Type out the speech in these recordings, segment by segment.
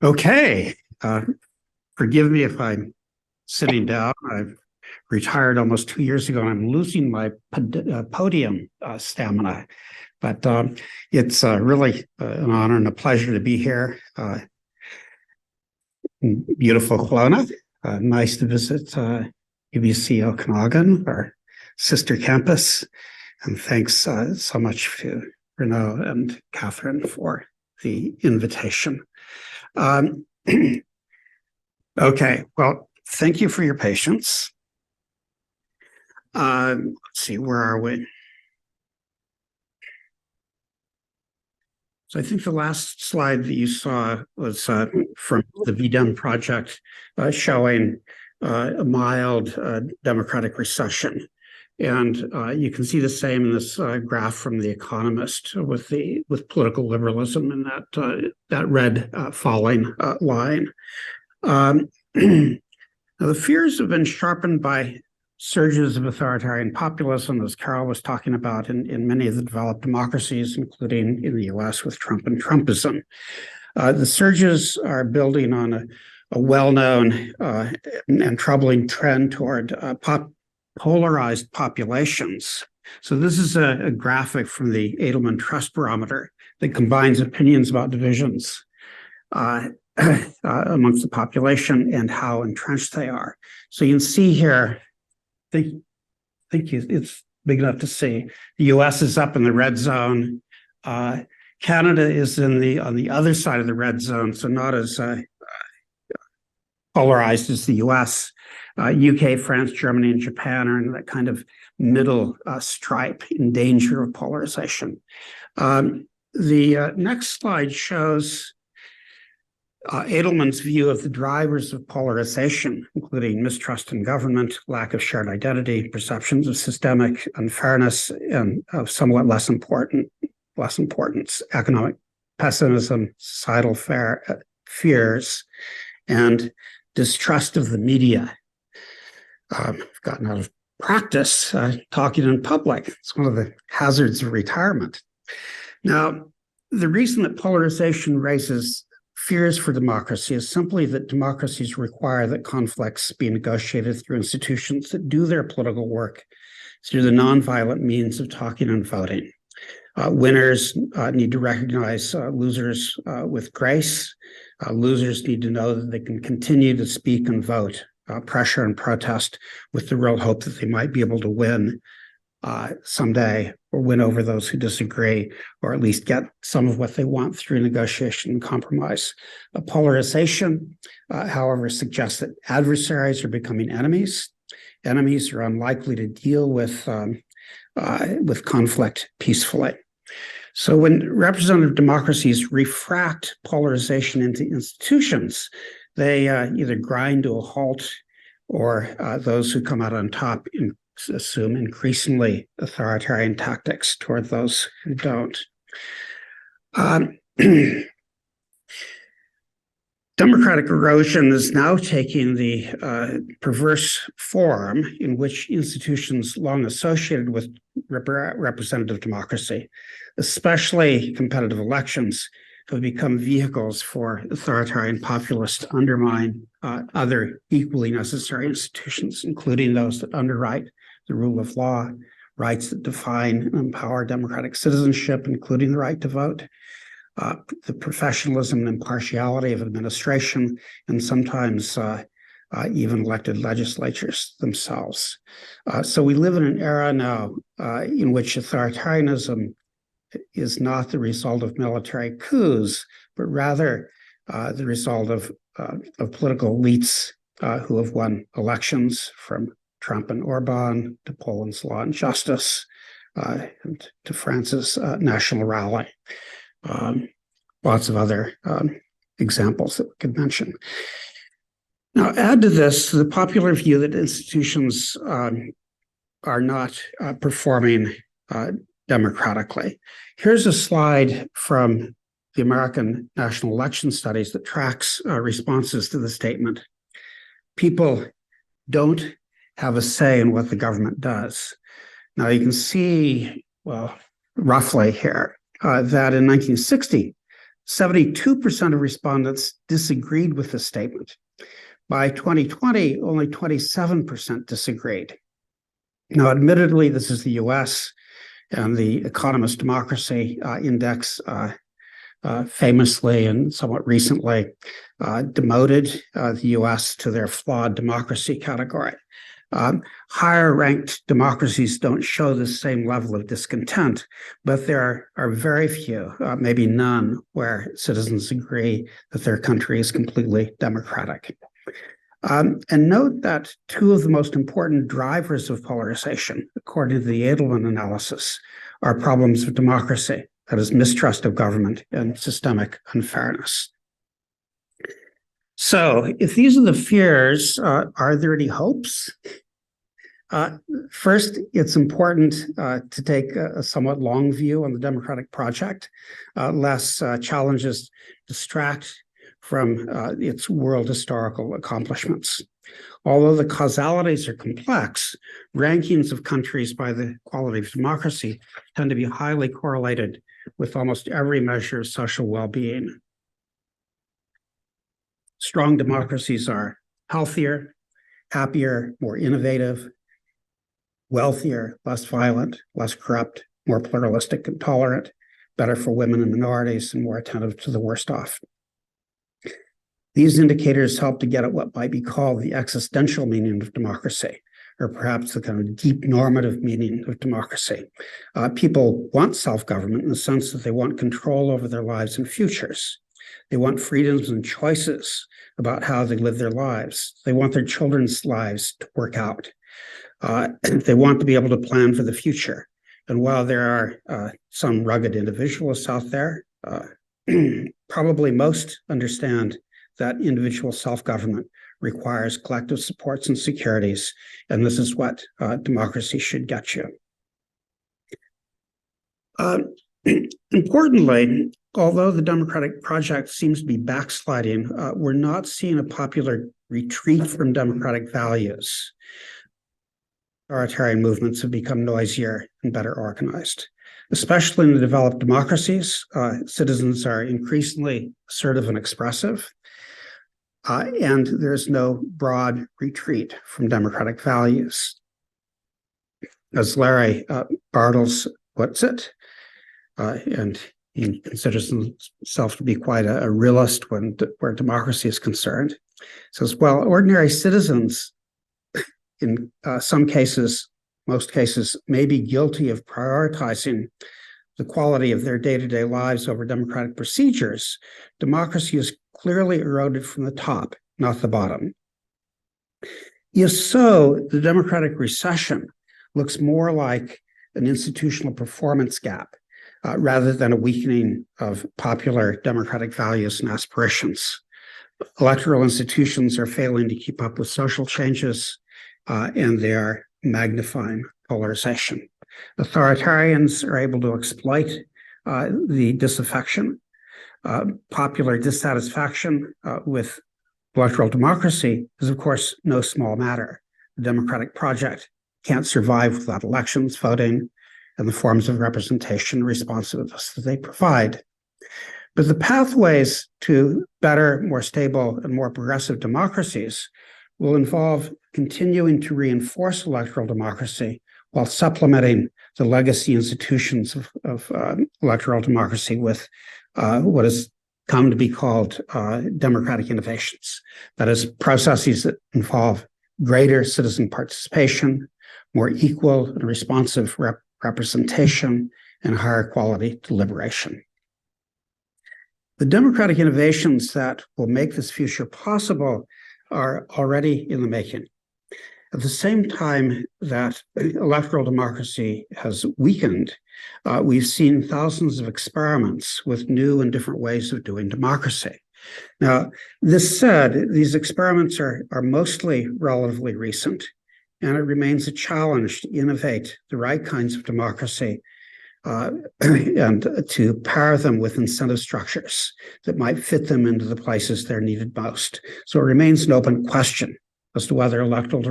Okay. Forgive me if I'm sitting down. I've retired almost 2 years ago, and I'm losing my podium stamina. But it's really an honor and a pleasure to be here in beautiful Kelowna. Nice to visit UBC Okanagan, our sister campus. And thanks so much to Renaud and Catherine for the invitation. Okay, well, thank you for your patience. Let's see, where are we? So I think the last slide that you saw was from the VDEM project showing a mild democratic recession. And you can see the same in this graph from The Economist with political liberalism and that red falling line. Now the fears have been sharpened by surges of authoritarian populism, as Carol was talking about, in many of the developed democracies, including in the US with Trump and Trumpism. The surges are building on a well-known and troubling trend toward polarized populations. So this is a graphic from the Edelman Trust Barometer that combines opinions about divisions amongst the population and how entrenched they are. So you can see here, I think it's big enough to see. The US is up in the red zone. Canada is on the other side of the red zone, so not as polarized as the US. UK, France, Germany, and Japan are in that kind of middle stripe in danger of polarization. The next slide shows Edelman's view of the drivers of polarization, including mistrust in government, lack of shared identity, perceptions of systemic unfairness, and of somewhat less importance, economic pessimism, societal fears, and distrust of the media. I've gotten out of practice talking in public. It's one of the hazards of retirement. Now, the reason that polarization raises fears for democracy is simply that democracies require that conflicts be negotiated through institutions that do their political work through the nonviolent means of talking and voting. Winners need to recognize losers with grace. Losers need to know that they can continue to speak and vote, pressure and protest with the real hope that they might be able to win someday, or win over those who disagree, or at least get some of what they want through negotiation and compromise. Polarization, however, suggests that adversaries are becoming enemies. Enemies are unlikely to deal with conflict peacefully. So when representative democracies refract polarization into institutions, they either grind to a halt, or those who come out on top assume increasingly authoritarian tactics toward those who don't. Democratic erosion is now taking the perverse form in which institutions long associated with representative democracy, especially competitive elections, have become vehicles for authoritarian populists to undermine other equally necessary institutions, including those that underwrite the rule of law, rights that define and empower democratic citizenship, including the right to vote, the professionalism and impartiality of administration, and sometimes even elected legislatures themselves. So we live in an era now in which authoritarianism is not the result of military coups, but rather the result of political elites who have won elections, from Trump and Orban to Poland's Law and Justice and to France's National Rally. Lots of other examples that we could mention. Now, add to this the popular view that institutions are not performing democratically. Here's a slide from the American National Election Studies that tracks responses to the statement, people don't have a say in what the government does. Now you can see, well, roughly here, that in 1960, 72% of respondents disagreed with the statement. By 2020, only 27% disagreed. Now, admittedly, this is the US, and the Economist Democracy Index famously and somewhat recently demoted the US to their flawed democracy category. Higher ranked democracies don't show the same level of discontent, but there are very few, maybe none, where citizens agree that their country is completely democratic. And note that two of the most important drivers of polarization, according to the Edelman analysis, are problems of democracy, that is, mistrust of government and systemic unfairness. So, if these are the fears, are there any hopes? First, it's important to take a somewhat long view on the democratic project, lest challenges distract from its world historical accomplishments. Although the causalities are complex, rankings of countries by the quality of democracy tend to be highly correlated with almost every measure of social well-being. Strong democracies are healthier, happier, more innovative, wealthier, less violent, less corrupt, more pluralistic and tolerant, better for women and minorities, and more attentive to the worst off. These indicators help to get at what might be called the existential meaning of democracy, or perhaps the kind of deep normative meaning of democracy. People want self-government in the sense that they want control over their lives and futures. They want freedoms and choices about how they live their lives. They want their children's lives to work out. They want to be able to plan for the future. And while there are some rugged individualists out there, probably most understand that individual self-government requires collective supports and securities, and this is what democracy should get you. Importantly, although the democratic project seems to be backsliding, we're not seeing a popular retreat from democratic values. Authoritarian movements have become noisier and better organized. Especially in the developed democracies, citizens are increasingly assertive and expressive. And there's no broad retreat from democratic values. As Larry Bartels puts it, and he considers himself to be quite a realist where democracy is concerned, says, well, ordinary citizens, in some cases, most cases, may be guilty of prioritizing the quality of their day-to-day lives over democratic procedures. Democracy is clearly eroded from the top, not the bottom. If so, the democratic recession looks more like an institutional performance gap rather than a weakening of popular democratic values and aspirations. Electoral institutions are failing to keep up with social changes, and they are magnifying polarization. Authoritarians are able to exploit the disaffection. Popular dissatisfaction with electoral democracy is, of course, no small matter. The democratic project can't survive without elections, voting, and the forms of representation and responsiveness that they provide. But the pathways to better, more stable, and more progressive democracies will involve continuing to reinforce electoral democracy while supplementing the legacy institutions of electoral democracy with what has come to be called democratic innovations. That is, processes that involve greater citizen participation, more equal and responsive representation, and higher quality deliberation. The democratic innovations that will make this future possible are already in the making. At the same time that electoral democracy has weakened, we've seen thousands of experiments with new and different ways of doing democracy. Now, this said, these experiments are mostly relatively recent, and it remains a challenge to innovate the right kinds of democracy and to pair them with incentive structures that might fit them into the places they're needed most. So it remains an open question as to whether electoral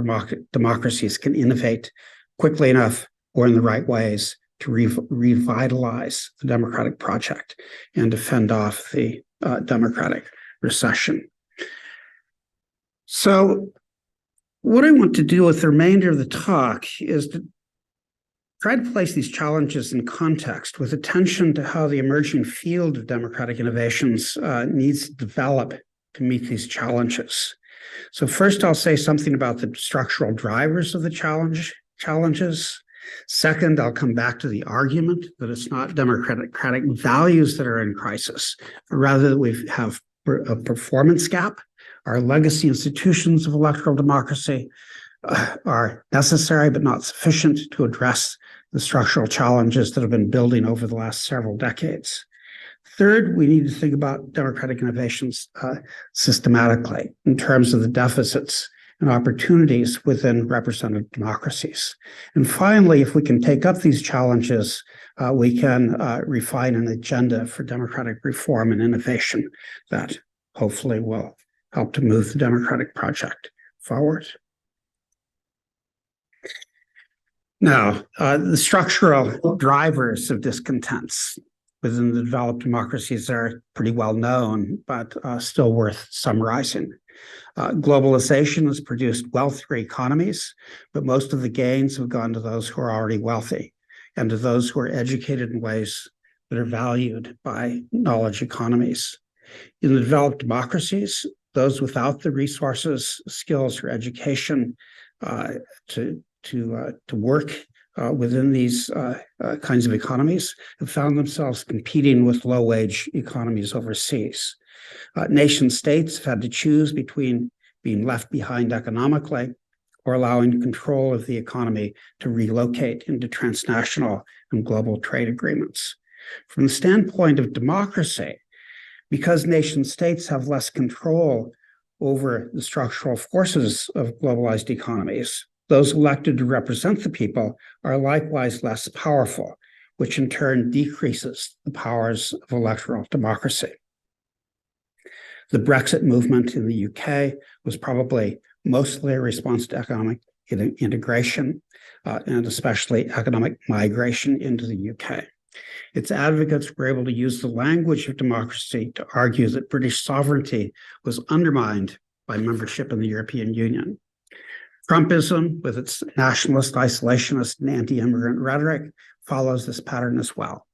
democracies can innovate quickly enough or in the right ways to revitalize the democratic project and to fend off the democratic recession. So what I want to do with the remainder of the talk is to try to place these challenges in context with attention to how the emerging field of democratic innovations needs to develop to meet these challenges. So first, I'll say something about the structural drivers of the challenges. Second, I'll come back to the argument that it's not democratic values that are in crisis, but rather that we have a performance gap. Our legacy institutions of electoral democracy are necessary but not sufficient to address the structural challenges that have been building over the last several decades. Third, we need to think about democratic innovations systematically in terms of the deficits and opportunities within representative democracies. And finally, if we can take up these challenges, we can refine an agenda for democratic reform and innovation that hopefully will help to move the democratic project forward. Now, the structural drivers of discontents within the developed democracies are pretty well known, but still worth summarizing. Globalization has produced wealthier economies, but most of the gains have gone to those who are already wealthy and to those who are educated in ways that are valued by knowledge economies. In the developed democracies, those without the resources, skills, or education to work within these kinds of economies have found themselves competing with low-wage economies overseas. Nation states have had to choose between being left behind economically or allowing control of the economy to relocate into transnational and global trade agreements. From the standpoint of democracy, because nation states have less control over the structural forces of globalized economies, those elected to represent the people are likewise less powerful, which in turn decreases the powers of electoral democracy. The Brexit movement in the UK was probably mostly a response to economic integration and especially economic migration into the UK. Its advocates were able to use the language of democracy to argue that British sovereignty was undermined by membership in the European Union. Trumpism, with its nationalist, isolationist, and anti-immigrant rhetoric, follows this pattern as well.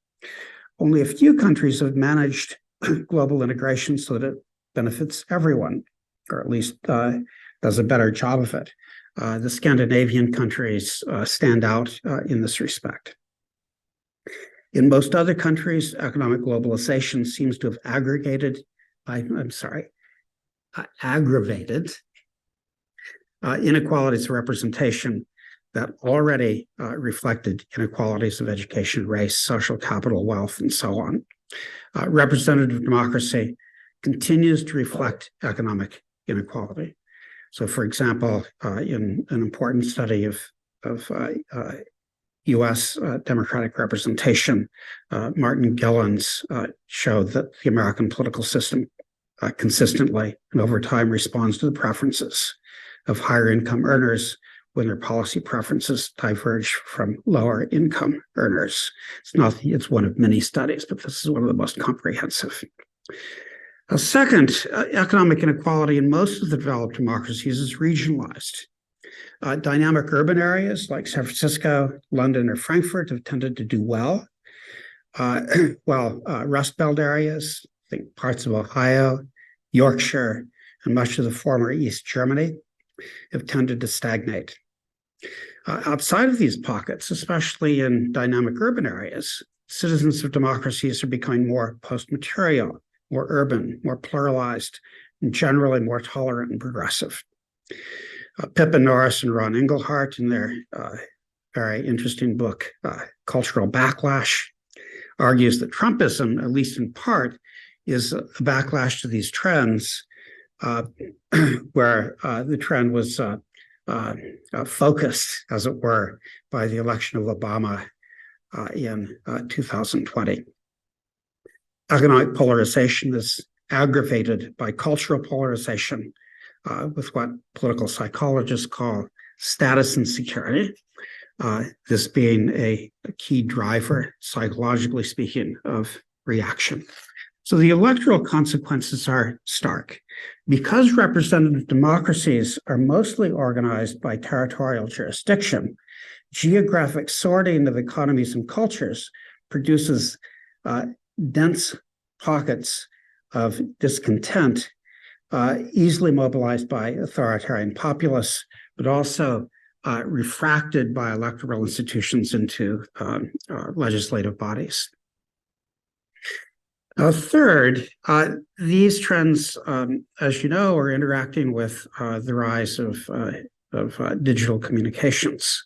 Only a few countries have managed global integration so that it benefits everyone, or at least does a better job of it. The Scandinavian countries stand out in this respect. In most other countries, economic globalization seems to have aggravated inequalities of representation that already reflected inequalities of education, race, social capital, wealth, and so on. Representative democracy continues to reflect economic inequality. So, for example, in an important study of U.S. democratic representation, Martin Gilens showed that the American political system consistently and over time responds to the preferences of higher income earners when their policy preferences diverge from lower income earners. It's one of many studies, but this is one of the most comprehensive. Second, economic inequality in most of the developed democracies is regionalized. Dynamic urban areas like San Francisco, London, or Frankfurt have tended to do well, while Rust Belt areas, think parts of Ohio, Yorkshire, and much of the former East Germany, have tended to stagnate. Outside of these pockets, especially in dynamic urban areas, citizens of democracies are becoming more post-material, more urban, more pluralized, and generally more tolerant and progressive. Pippa Norris and Ron Engelhardt, in their very interesting book, Cultural Backlash, argues that Trumpism, at least in part, is a backlash to these trends where the trend was focused, as it were, by the election of Obama in 2020. Economic polarization is aggravated by cultural polarization with what political psychologists call status insecurity, this being a key driver, psychologically speaking, of reaction. So the electoral consequences are stark. Because representative democracies are mostly organized by territorial jurisdiction, geographic sorting of economies and cultures produces dense pockets of discontent, easily mobilized by authoritarian populists, but also refracted by electoral institutions into legislative bodies. Third, these trends, as you know, are interacting with the rise of digital communications,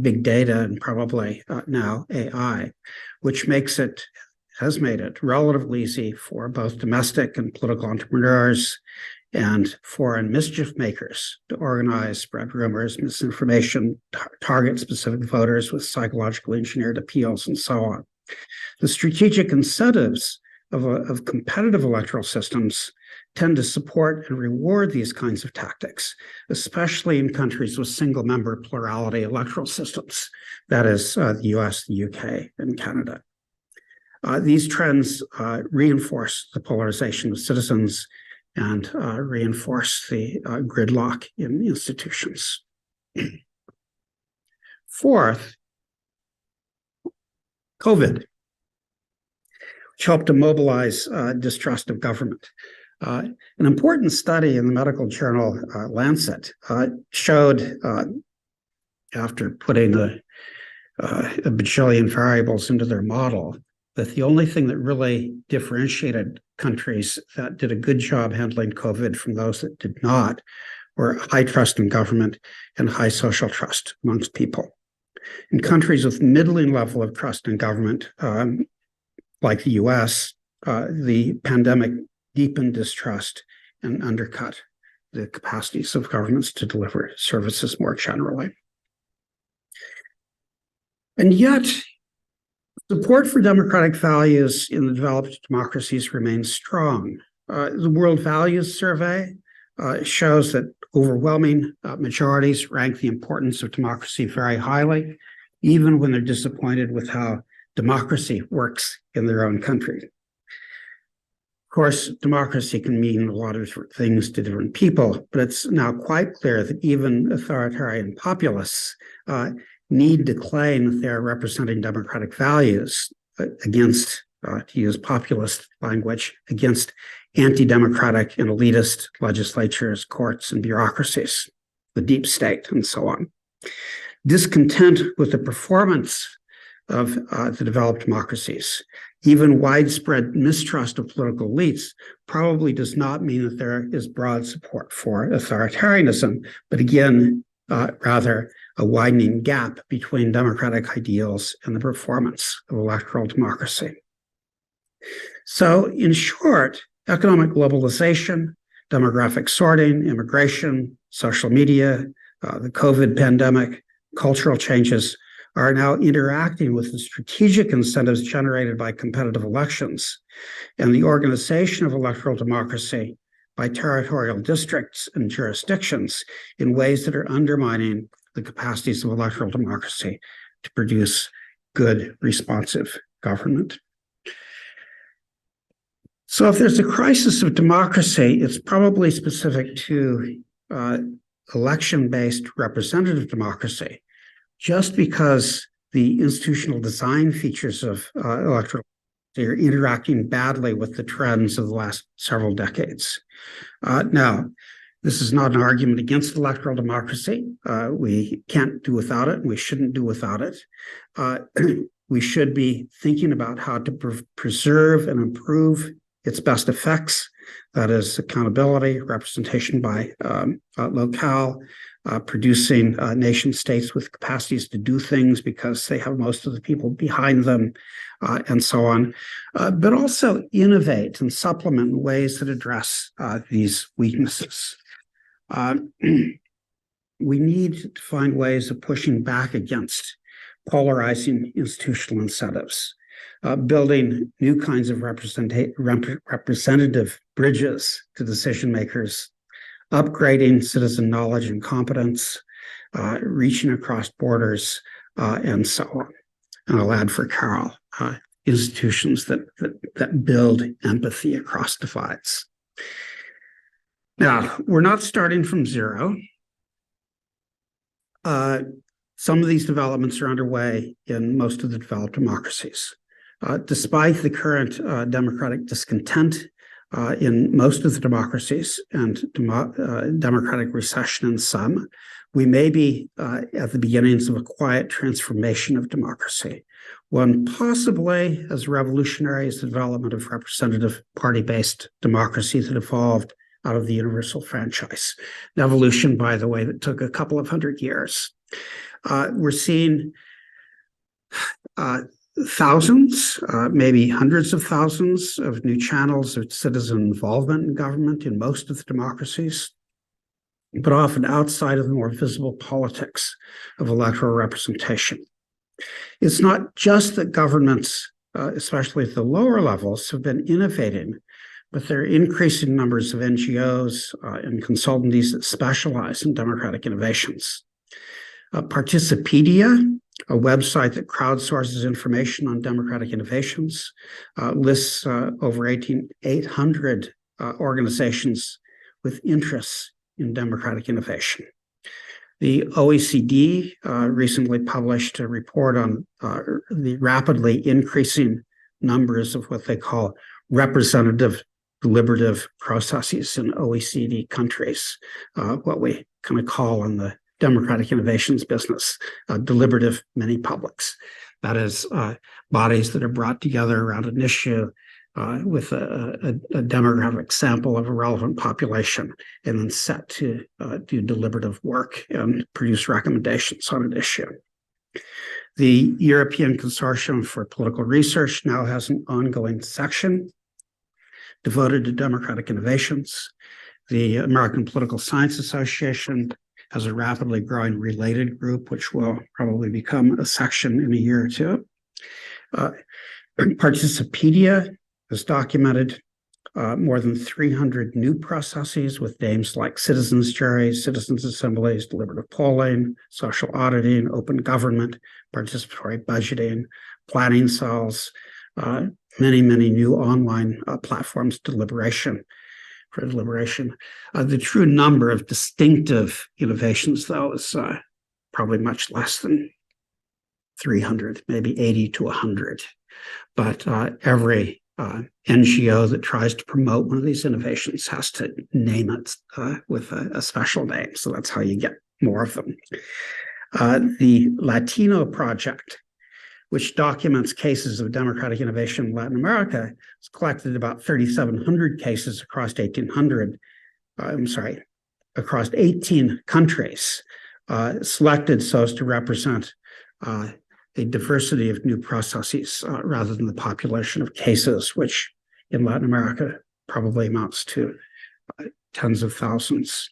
big data, and probably now AI, which has made it relatively easy for both domestic and political entrepreneurs and foreign mischief makers to organize, spread rumors, misinformation, target specific voters with psychologically engineered appeals, and so on. The strategic incentives of competitive electoral systems tend to support and reward these kinds of tactics, especially in countries with single-member plurality electoral systems, that is the US, the UK, and Canada. These trends reinforce the polarization of citizens and reinforce the gridlock in institutions. Fourth, COVID, which helped to mobilize distrust of government. An important study in the medical journal Lancet showed, after putting a bajillion variables into their model, that the only thing that really differentiated countries that did a good job handling COVID from those that did not were high trust in government and high social trust amongst people. In countries with middling level of trust in government, like the US, the pandemic deepened distrust and undercut the capacities of governments to deliver services more generally. And yet, support for democratic values in the developed democracies remains strong. The World Values Survey shows that overwhelming majorities rank the importance of democracy very highly, even when they're disappointed with how democracy works in their own country. Of course, democracy can mean a lot of different things to different people, but it's now quite clear that even authoritarian populists need to claim that they're representing democratic values against, to use populist language, against anti-democratic and elitist legislatures, courts, and bureaucracies, the deep state, and so on. Discontent with the performance of the developed democracies, even widespread mistrust of political elites, probably does not mean that there is broad support for authoritarianism, but again, rather a widening gap between democratic ideals and the performance of electoral democracy. So, in short, economic globalization, demographic sorting, immigration, social media, the COVID pandemic, cultural changes are now interacting with the strategic incentives generated by competitive elections and the organization of electoral democracy by territorial districts and jurisdictions in ways that are undermining the capacities of electoral democracy to produce good, responsive government. So if there's a crisis of democracy, it's probably specific to election-based representative democracy, just because the institutional design features of electoral democracy are interacting badly with the trends of the last several decades. Now, this is not an argument against electoral democracy. We can't do without it, and we shouldn't do without it. We should be thinking about how to preserve and improve its best effects, that is accountability, representation by locale, producing nation states with capacities to do things because they have most of the people behind them, and so on, but also innovate and supplement in ways that address these weaknesses. We need to find ways of pushing back against polarizing institutional incentives, building new kinds of representative bridges to decision makers, upgrading citizen knowledge and competence, reaching across borders, and so on. And I'll add for Carol, institutions that build empathy across divides. Now, we're not starting from zero. Some of these developments are underway in most of the developed democracies. Despite the current democratic discontent in most of the democracies and democratic recession in some, we may be at the beginnings of a quiet transformation of democracy, one possibly as revolutionary as the development of representative party-based democracy that evolved out of the universal franchise. An evolution, by the way, that took a couple of hundred years. We're seeing thousands, maybe hundreds of thousands of new channels of citizen involvement in government in most of the democracies, but often outside of the more visible politics of electoral representation. It's not just that governments, especially at the lower levels, have been innovating, but there are increasing numbers of NGOs and consultancies that specialize in democratic innovations. Participedia, a website that crowdsources information on democratic innovations, lists over 800 organizations with interests in democratic innovation. The OECD recently published a report on the rapidly increasing numbers of what they call representative deliberative processes in OECD countries, what we kind of call in the democratic innovations business, deliberative mini-publics. That is, bodies that are brought together around an issue with a demographic sample of a relevant population and then set to do deliberative work and produce recommendations on an issue. The European Consortium for Political Research now has an ongoing section devoted to democratic innovations. The American Political Science Association has a rapidly growing related group, which will probably become a section in a year or two. Participedia has documented more than 300 new processes with names like citizens' juries, citizens' assemblies, deliberative polling, social auditing, open government, participatory budgeting, planning cells, many new online platforms for deliberation. The true number of distinctive innovations, though, is probably much less than 300, maybe 80 to 100. But every NGO that tries to promote one of these innovations has to name it with a special name. So that's how you get more of them. The Latino Project, which documents cases of democratic innovation in Latin America, has collected about 3,700 cases across 18 countries, selected so as to represent a diversity of new processes rather than the population of cases, which in Latin America probably amounts to tens of thousands.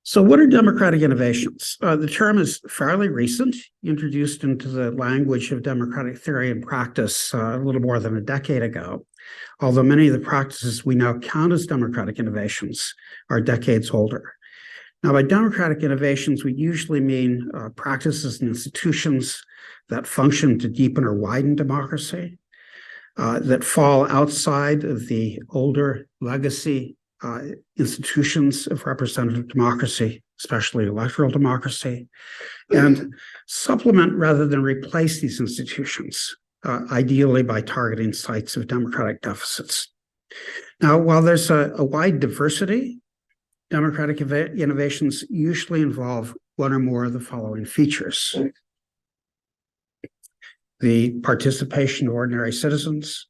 So what are democratic innovations? The term is fairly recent, introduced into the language of democratic theory and practice a little more than a decade ago, although many of the practices we now count as democratic innovations are decades older. Now, by democratic innovations, we usually mean practices and institutions that function to deepen or widen democracy, that fall outside of the older legacy institutions of representative democracy, especially electoral democracy, and supplement rather than replace these institutions, ideally by targeting sites of democratic deficits. Now, while there's a wide diversity, democratic innovations usually involve one or more of the following features: the participation of ordinary citizens,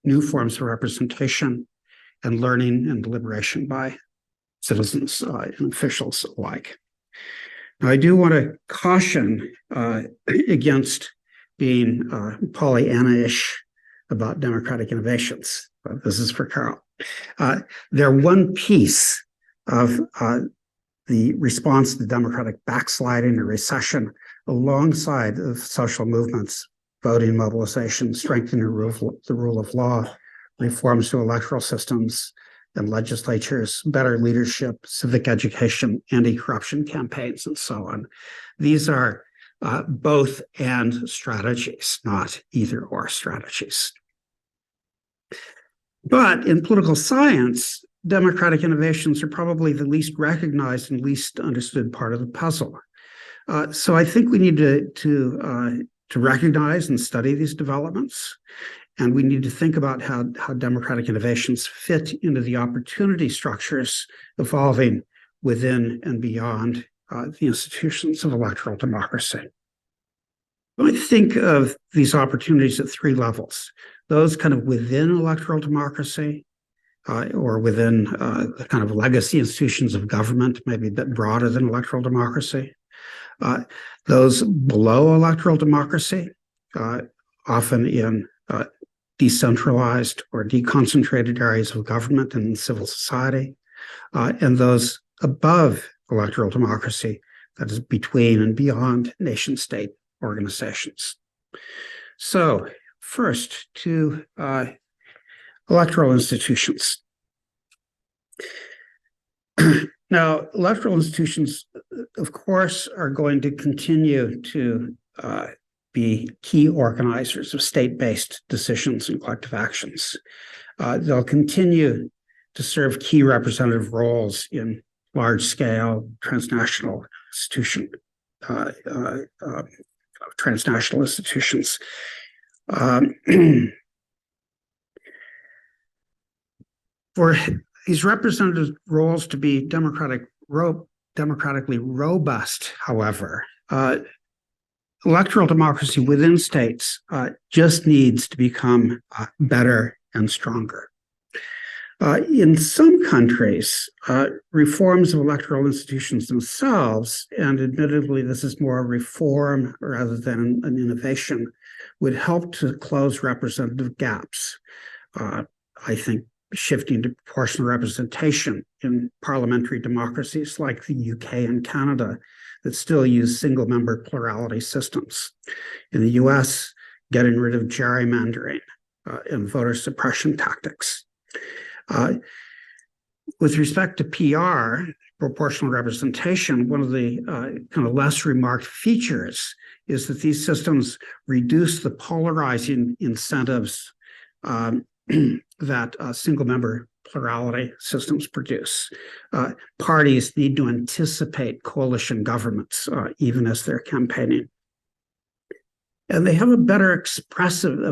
new forms of representation, and learning and deliberation by citizens and officials alike. Now, I do want to caution against being Pollyanna-ish about democratic innovations. This is for Carol. They're one piece of the response to democratic backsliding or recession alongside of social movements, voting mobilization, strengthening the rule of law, reforms to electoral systems, and legislatures, better leadership, civic education, anti-corruption campaigns, and so on. These are both and strategies, not either or strategies. But in political science, democratic innovations are probably the least recognized and least understood part of the puzzle. So I think we need to recognize and study these developments, and we need to think about how democratic innovations fit into the opportunity structures evolving within and beyond the institutions of electoral democracy. I think of these opportunities at three levels: those kind of within electoral democracy, or within the kind of legacy institutions of government, maybe a bit broader than electoral democracy. Those below electoral democracy, often in decentralized or deconcentrated areas of government and civil society, and those above electoral democracy, that is between and beyond nation-state organizations. So first, to electoral institutions. Now, electoral institutions, of course, are going to continue to be key organizers of state-based decisions and collective actions. They'll continue to serve key representative roles in large-scale transnational institutions. For these representative roles to be democratically robust, however, electoral democracy within states just needs to become better and stronger. In some countries, reforms of electoral institutions themselves, and admittedly this is more a reform rather than an innovation, would help to close representative gaps. I think shifting to proportional representation in parliamentary democracies like the UK and Canada that still use single-member plurality systems. In the US, getting rid of gerrymandering and voter suppression tactics. With respect to PR, proportional representation, one of the kind of less remarked features is that these systems reduce the polarizing incentives that single-member plurality systems produce. Parties need to anticipate coalition governments even as they're campaigning. And they have a better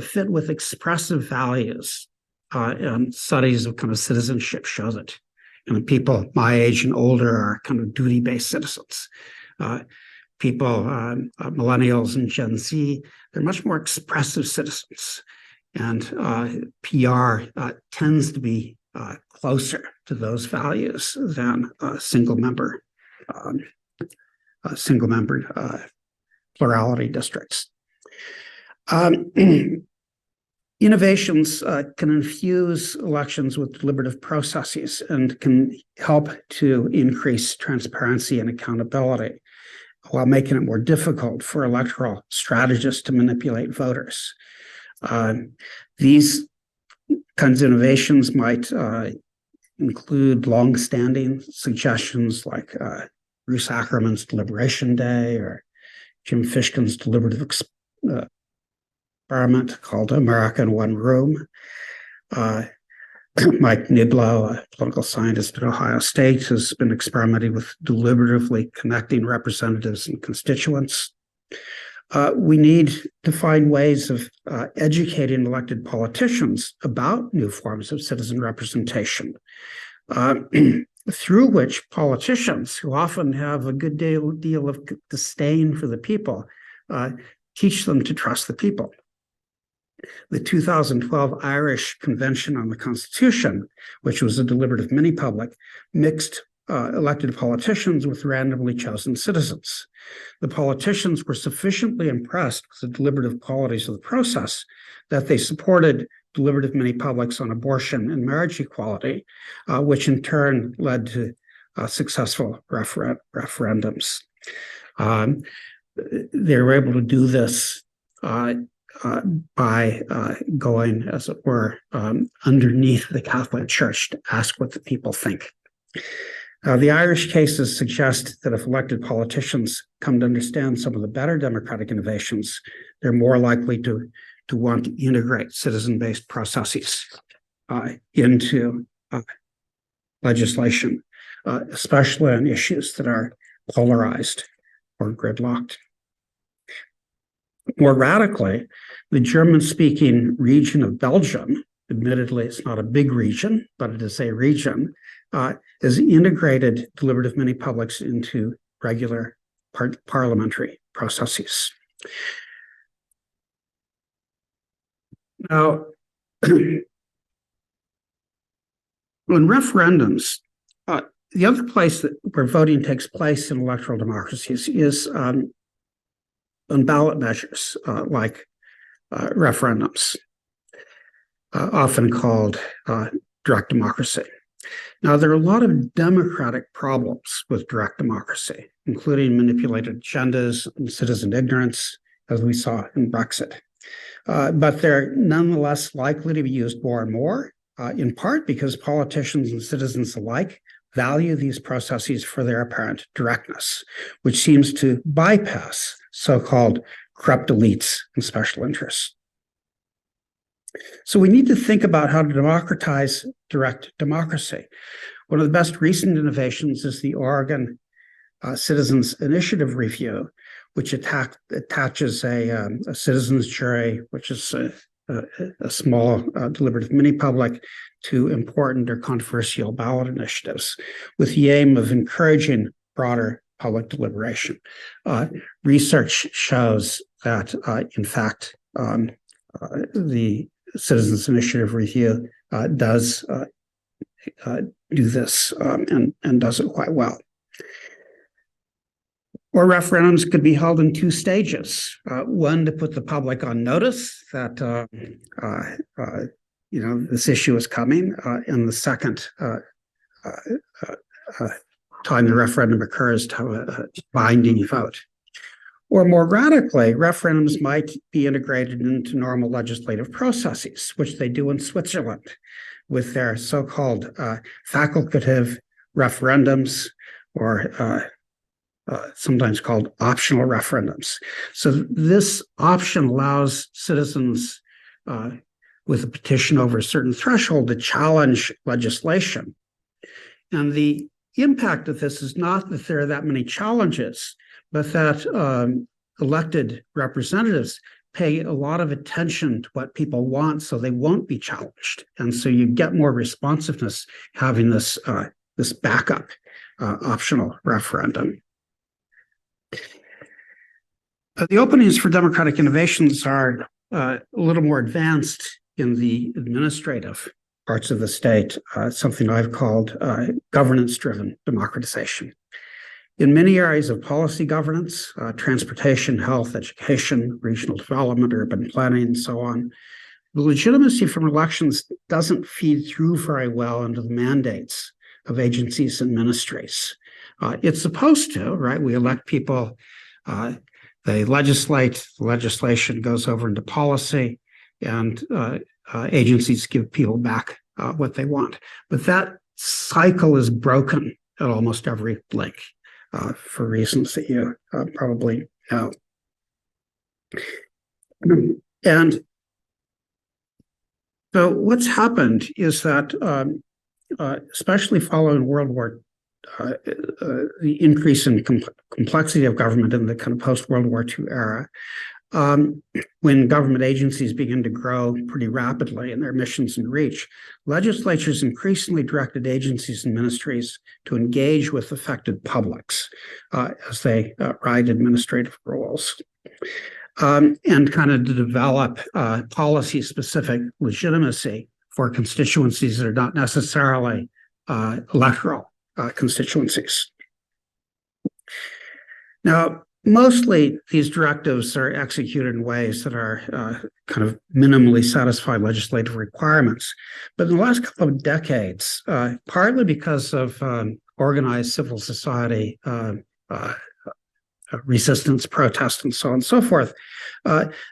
fit with expressive values. And studies of kind of citizenship shows it. People my age and older are kind of duty-based citizens. People, millennials and Gen Z, they're much more expressive citizens. And PR tends to be closer to those values than single-member plurality districts. Innovations can infuse elections with deliberative processes and can help to increase transparency and accountability while making it more difficult for electoral strategists to manipulate voters. These kinds of innovations might include long-standing suggestions like Bruce Ackerman's Deliberation Day or Jim Fishkin's deliberative experiment called America in One Room. Mike Niblo, a political scientist at Ohio State, has been experimenting with deliberatively connecting representatives and constituents. We need to find ways of educating elected politicians about new forms of citizen representation, through which politicians, who often have a good deal of disdain for the people, teach them to trust the people. The 2012 Irish Convention on the Constitution, which was a deliberative mini-public, mixed elected politicians with randomly chosen citizens. The politicians were sufficiently impressed with the deliberative qualities of the process that they supported deliberative mini-publics on abortion and marriage equality, which in turn led to successful referendums. They were able to do this by going, as it were, underneath the Catholic Church to ask what the people think. The Irish cases suggest that if elected politicians come to understand some of the better democratic innovations, they're more likely to want to integrate citizen-based processes into legislation, especially on issues that are polarized or gridlocked. More radically, the German-speaking region of Belgium, admittedly it's not a big region, but it is a region, has integrated deliberative mini-publics into regular parliamentary processes. Now, on referendums, the other place where voting takes place in electoral democracies is on ballot measures like referendums, often called direct democracy. Now, there are a lot of democratic problems with direct democracy, including manipulated agendas and citizen ignorance, as we saw in Brexit. But they're nonetheless likely to be used more and more, in part because politicians and citizens alike value these processes for their apparent directness, which seems to bypass so-called corrupt elites and special interests. So we need to think about how to democratize direct democracy. One of the best recent innovations is the Oregon Citizens Initiative Review, which attaches a citizens jury, which is a small deliberative mini-public, to important or controversial ballot initiatives with the aim of encouraging broader public deliberation. Research shows that, in fact, the Citizens Initiative Review does do this and does it quite well. Or referendums could be held in two stages. One, to put the public on notice that this issue is coming, and the second time the referendum occurs to have a binding vote. Or more radically, referendums might be integrated into normal legislative processes, which they do in Switzerland with their so-called facultative referendums, or sometimes called optional referendums. So this option allows citizens with a petition over a certain threshold to challenge legislation. And the impact of this is not that there are that many challenges, but that elected representatives pay a lot of attention to what people want, so they won't be challenged. And so you get more responsiveness having this backup optional referendum. The openings for democratic innovations are a little more advanced in the administrative parts of the state, something I've called governance-driven democratization. In many areas of policy governance, transportation, health, education, regional development, urban planning, and so on, the legitimacy from elections doesn't feed through very well into the mandates of agencies and ministries. It's supposed to, right? We elect people, they legislate, the legislation goes over into policy, and agencies give people back what they want. But that cycle is broken at almost every link for reasons that you probably know. And so what's happened is that, especially following World War the increase in complexity of government in the kind of post-World War II era, when government agencies begin to grow pretty rapidly in their missions and reach, legislatures increasingly directed agencies and ministries to engage with affected publics as they write administrative rules, and kind of to develop policy-specific legitimacy for constituencies that are not necessarily electoral constituencies. Now, mostly these directives are executed in ways that are kind of minimally satisfy legislative requirements. But in the last couple of decades, partly because of organized civil society resistance, protest, and so on and so forth.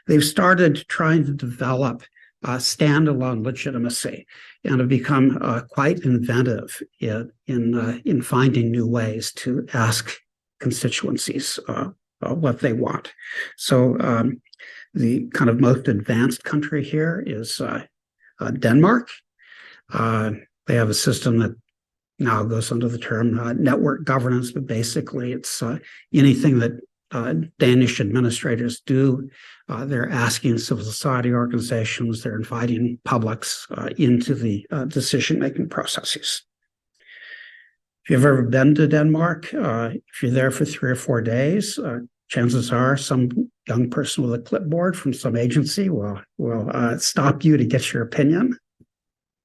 They've started trying to develop standalone legitimacy and have become quite inventive in finding new ways to ask constituencies what they want. So the kind of most advanced country here is Denmark. They have a system that now goes under the term network governance, but basically it's anything that Danish administrators do. They're asking civil society organizations, they're inviting publics into the decision-making processes. If you've ever been to Denmark, if you're there for 3 or 4 days, chances are some young person with a clipboard from some agency will stop you to get your opinion,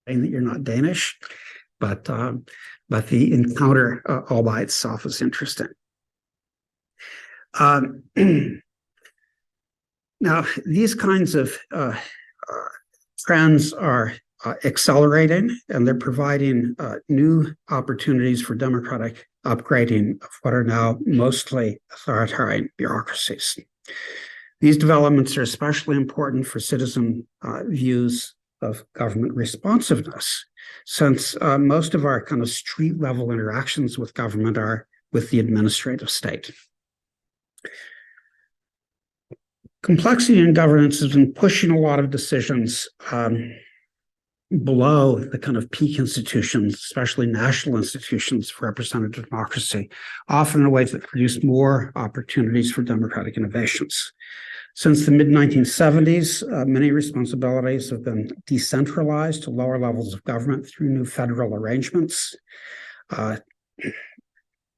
saying that you're not Danish, but the encounter all by itself is interesting. Now, these kinds of trends are accelerating, and they're providing new opportunities for democratic upgrading of what are now mostly authoritarian bureaucracies. These developments are especially important for citizen views of government responsiveness, since most of our kind of street-level interactions with government are with the administrative state. Complexity in governance has been pushing a lot of decisions below the kind of peak institutions, especially national institutions for representative democracy, often in ways that produce more opportunities for democratic innovations. Since the mid-1970s, many responsibilities have been decentralized to lower levels of government through new federal arrangements.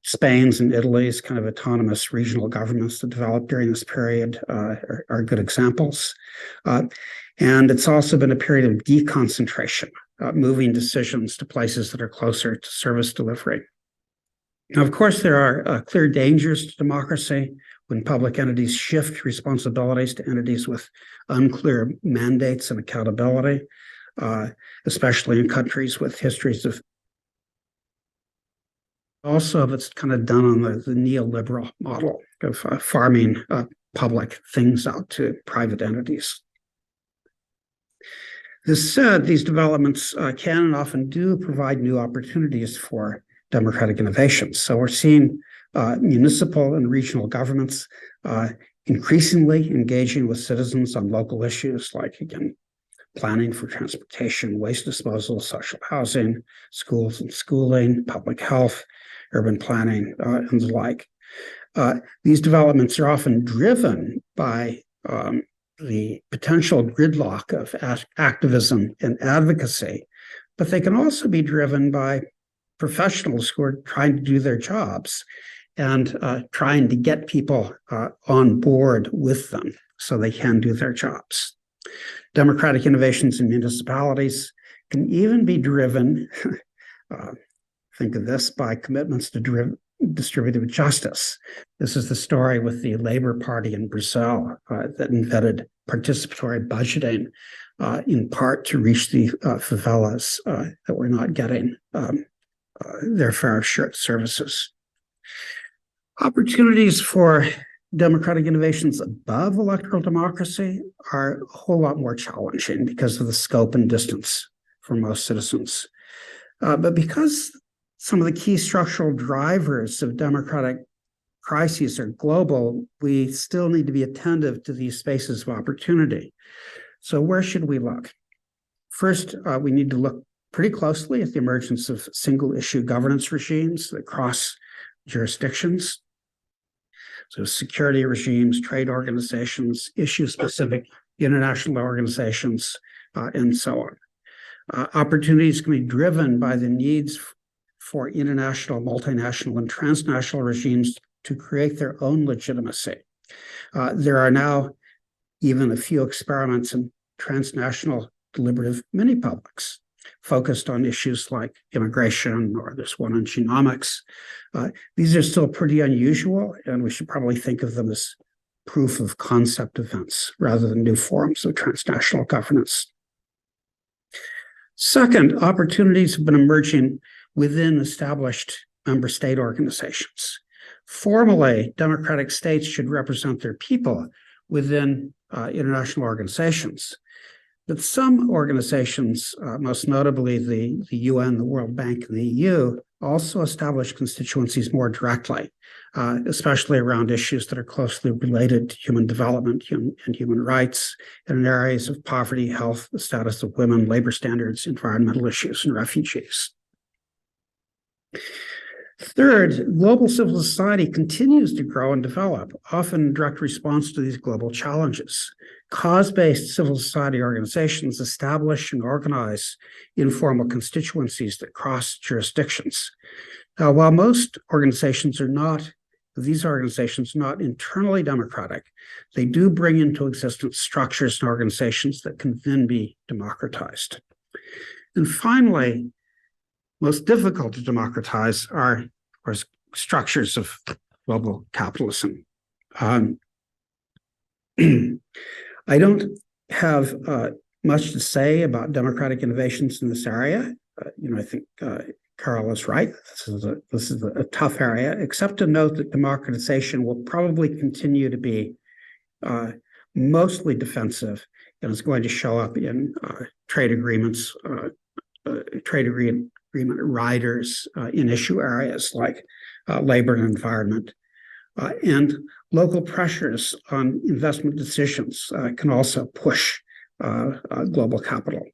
Spain's and Italy's kind of autonomous regional governments that developed during this period are good examples. And it's also been a period of deconcentration, moving decisions to places that are closer to service delivery. Now, of course, there are clear dangers to democracy when public entities shift responsibilities to entities with unclear mandates and accountability, especially in countries with histories of also, if it's kind of done on the neoliberal model of farming public things out to private entities. This said, these developments can and often do provide new opportunities for democratic innovations. So we're seeing municipal and regional governments increasingly engaging with citizens on local issues like, again, planning for transportation, waste disposal, social housing, schools and schooling, public health, urban planning, and the like. These developments are often driven by the potential gridlock of activism and advocacy, but they can also be driven by professionals who are trying to do their jobs and trying to get people on board with them so they can do their jobs. Democratic innovations in municipalities can even be driven think of this by commitments to distributive justice. This is the story with the Labour Party in Brazil that invented participatory budgeting in part to reach the favelas that were not getting their fair share of services. Opportunities for democratic innovations above electoral democracy are a whole lot more challenging because of the scope and distance for most citizens. But because some of the key structural drivers of democratic crises are global, we still need to be attentive to these spaces of opportunity. So where should we look? First, we need to look pretty closely at the emergence of single-issue governance regimes that cross jurisdictions. So security regimes, trade organizations, issue-specific international organizations, and so on. Opportunities can be driven by the needs for international, multinational, and transnational regimes to create their own legitimacy. There are now even a few experiments in transnational deliberative mini-publics focused on issues like immigration, or there's one on genomics. These are still pretty unusual, and we should probably think of them as proof of concept events rather than new forms of transnational governance. Second, opportunities have been emerging within established member state organizations. Formally, democratic states should represent their people within international organizations. But some organizations, most notably the UN, the World Bank, and the EU, also establish constituencies more directly, especially around issues that are closely related to human development and human rights, and in areas of poverty, health, the status of women, labor standards, environmental issues, and refugees. Third, global civil society continues to grow and develop, often in direct response to these global challenges. Cause-based civil society organizations establish and organize informal constituencies that cross jurisdictions. Now, while most organizations are not internally democratic, they do bring into existence structures and organizations that can then be democratized. And finally, most difficult to democratize are structures of global capitalism. I don't have much to say about democratic innovations in this area. I think Carol is right. This is a tough area, except to note that democratization will probably continue to be mostly defensive, and it's going to show up in trade agreements, trade agreement riders in issue areas like labor and environment. And local pressures on investment decisions can also push global capital.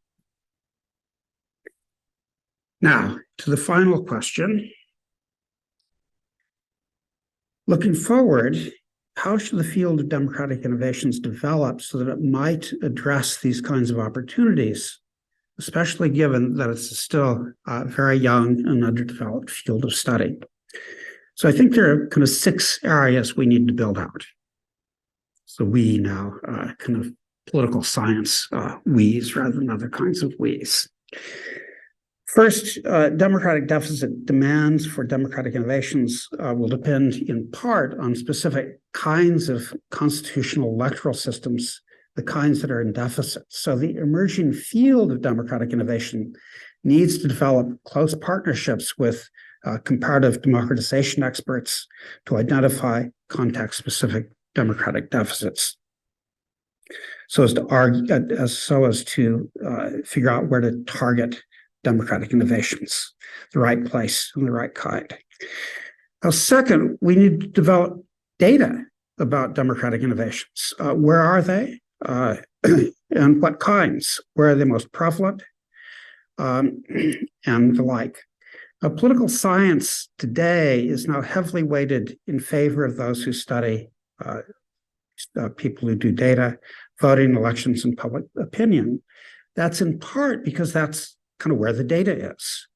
Now, to the final question. Looking forward, how should the field of democratic innovations develop so that it might address these kinds of opportunities, especially given that it's still a very young and underdeveloped field of study? So I think there are kind of 6 areas we need to build out. So we now, kind of political science we's rather than other kinds of we's. First, democratic deficit demands for democratic innovations will depend in part on specific kinds of constitutional electoral systems, the kinds that are in deficit. So the emerging field of democratic innovation needs to develop close partnerships with comparative democratization experts to identify context-specific democratic deficits, so as to figure out where to target democratic innovations, the right place and the right kind. Now, second, we need to develop data about democratic innovations. Where are they? And what kinds? Where are they most prevalent? And the like. Political science today is now heavily weighted in favor of those who study people who do data, voting, elections, and public opinion. That's in part because that's kind of where the data is.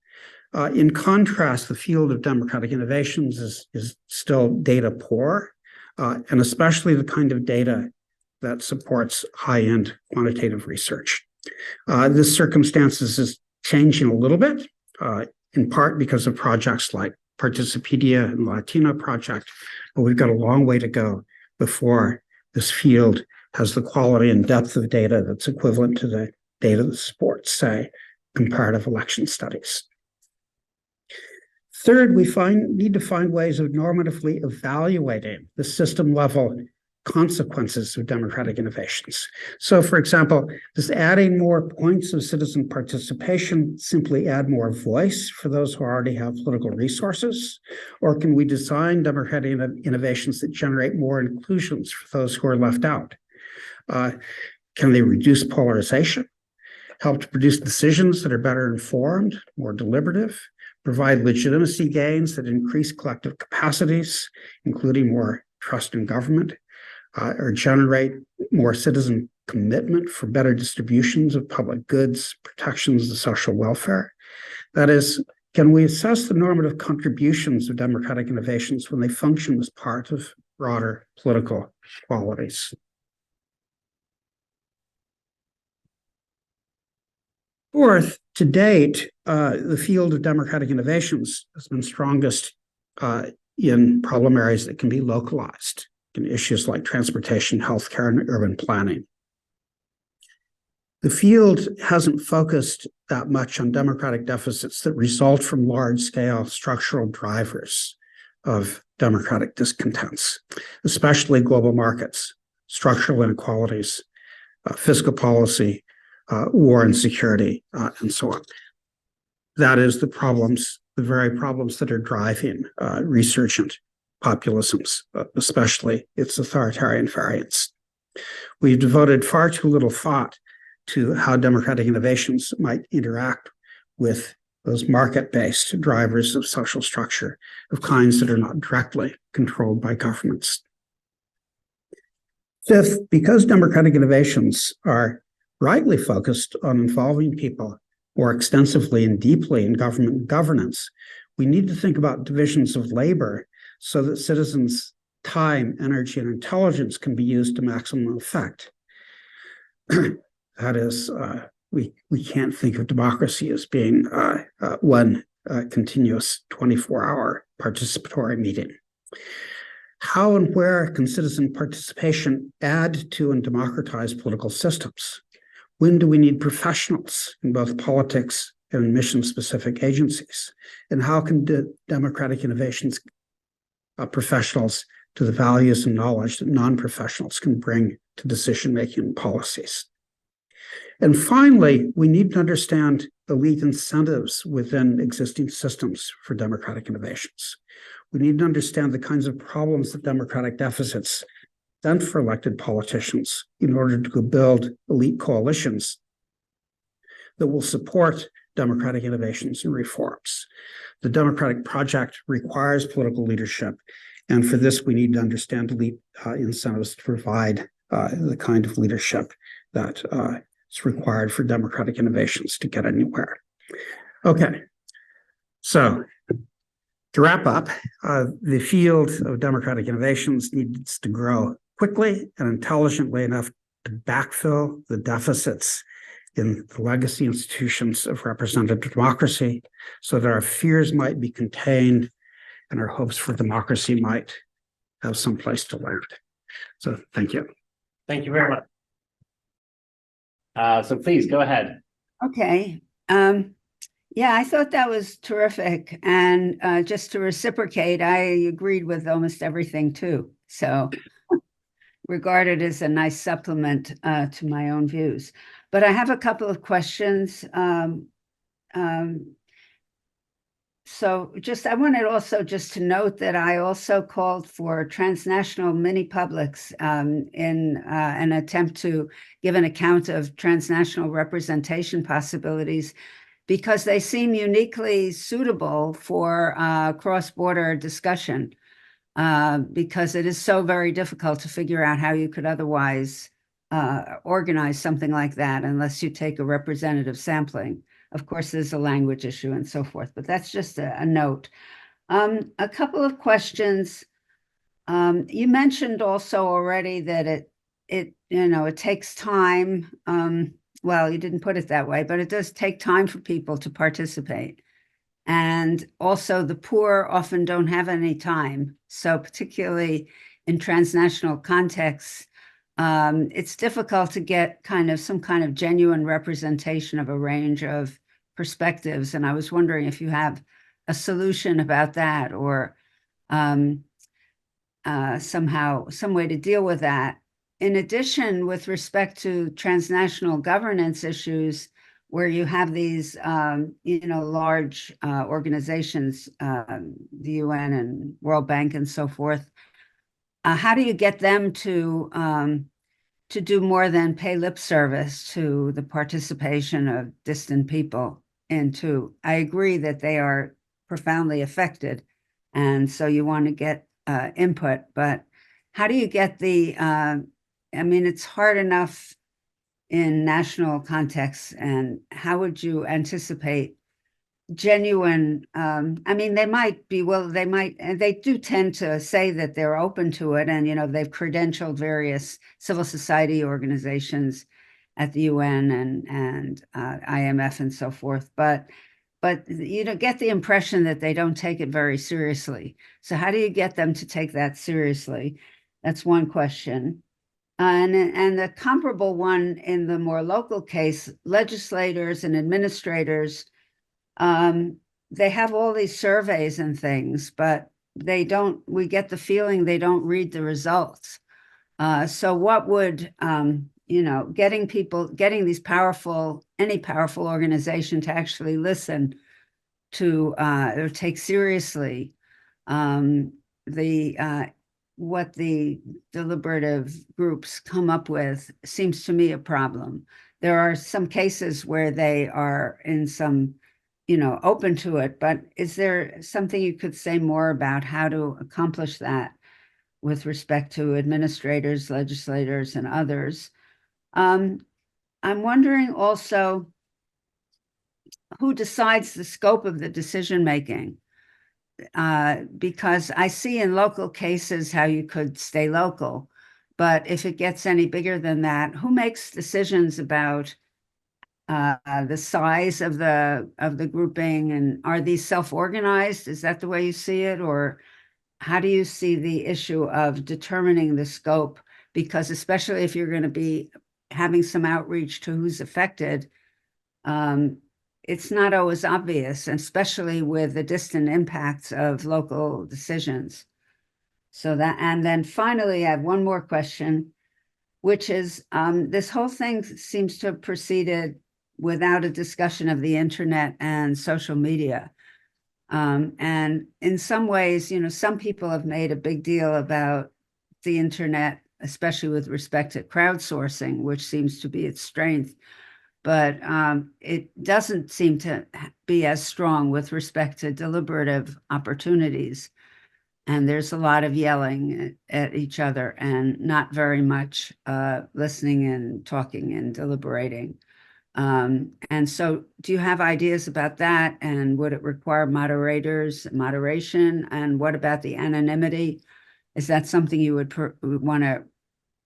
In contrast, the field of democratic innovations is still data poor, and especially the kind of data that supports high-end quantitative research. This circumstances is changing a little bit, in part because of projects like Participedia and Latino Project, but we've got a long way to go before this field has the quality and depth of data that's equivalent to the data that supports, say, comparative election studies. Third, we need to find ways of normatively evaluating the system-level consequences of democratic innovations. So, for example, does adding more points of citizen participation simply add more voice for those who already have political resources? Or can we design democratic innovations that generate more inclusions for those who are left out? Can they reduce polarization, help to produce decisions that are better informed, more deliberative, provide legitimacy gains that increase collective capacities, including more trust in government, or generate more citizen commitment for better distributions of public goods, protections of social welfare? That is, can we assess the normative contributions of democratic innovations when they function as part of broader political qualities? Fourth, to date, the field of democratic innovations has been strongest in problem areas that can be localized, in issues like transportation, healthcare, and urban planning. The field hasn't focused that much on democratic deficits that result from large-scale structural drivers, of democratic discontents, especially global markets, structural inequalities, fiscal policy, war and security, and so on. That is the problems, the very problems that are driving resurgent populisms, especially its authoritarian variants. We've devoted far too little thought to how democratic innovations might interact with those market-based drivers of social structure of kinds that are not directly controlled by governments. Fifth, because democratic innovations are rightly focused on involving people more extensively and deeply in government governance, we need to think about divisions of labor so that citizens' time, energy, and intelligence can be used to maximum effect. That is, we can't think of democracy as being one continuous 24-hour participatory meeting. How and where can citizen participation add to and democratize political systems? When do we need professionals in both politics and mission-specific agencies? And how can democratic innovations professionals to the values and knowledge that non-professionals can bring to decision-making and policies? And finally, we need to understand elite incentives within existing systems for democratic innovations. We need to understand the kinds of problems that democratic deficits present for elected politicians in order to build elite coalitions that will support democratic innovations and reforms. The democratic project requires political leadership, and for this, we need to understand elite incentives to provide the kind of leadership that is required for democratic innovations to get anywhere. Okay, so to wrap up, the field of democratic innovations needs to grow quickly and intelligently enough to backfill the deficits in the legacy institutions of representative democracy so that our fears might be contained and our hopes for democracy might have some place to land. So thank you. Thank you very much. So please go ahead. Okay. Yeah, I thought that was terrific. And just to reciprocate, I agreed with almost everything too. So regard it as a nice supplement to my own views. But I have a couple of questions. So I wanted also just to note that I also called for transnational mini publics in an attempt to give an account of transnational representation possibilities, because they seem uniquely suitable for cross-border discussion, because it is so very difficult to figure out how you could otherwise organize something like that unless you take a representative sampling. Of course, there's a language issue and so forth, but that's just a note. A couple of questions. You mentioned also already that it takes time. Well, you didn't put it that way, but it does take time for people to participate. And also the poor often don't have any time. So particularly in transnational contexts, it's difficult to get some kind of genuine representation of a range of perspectives. And I was wondering if you have a solution about that, or somehow some way to deal with that. In addition, with respect to transnational governance issues, where you have these, large organizations, the UN and World Bank and so forth, how do you get them to do more than pay lip service to the participation of distant people? I agree that they are profoundly affected, and so you want to get input, but how do you get it's hard enough in national contexts, and how would you anticipate genuine, they might be, and they do tend to say that they're open to it, and they've credentialed various civil society organizations at the UN and IMF and so forth, but get the impression that they don't take it very seriously. So how do you get them to take that seriously? That's one question. And the comparable one in the more local case, legislators and administrators, they have all these surveys and things, but we get the feeling they don't read the results. So what would, getting these any powerful organization to actually listen to, or take seriously what the deliberative groups come up with seems to me a problem. There are some cases where they are in some, open to it, but is there something you could say more about how to accomplish that with respect to administrators, legislators, and others? I'm wondering also who decides the scope of the decision-making? Because I see in local cases how you could stay local, but if it gets any bigger than that, who makes decisions about the size of the grouping, and are these self-organized? Is that the way you see it, or how do you see the issue of determining the scope? Because especially if you're going to be having some outreach to who's affected, it's not always obvious, especially with the distant impacts of local decisions. So that, and then finally, I have one more question, which is this whole thing seems to have proceeded without a discussion of the internet and social media. And in some ways, some people have made a big deal about the internet, especially with respect to crowdsourcing, which seems to be its strength. But it doesn't seem to be as strong with respect to deliberative opportunities. And there's a lot of yelling at each other and not very much listening and talking and deliberating. And so do you have ideas about that? And would it require moderation? And what about the anonymity? Is that something you would want to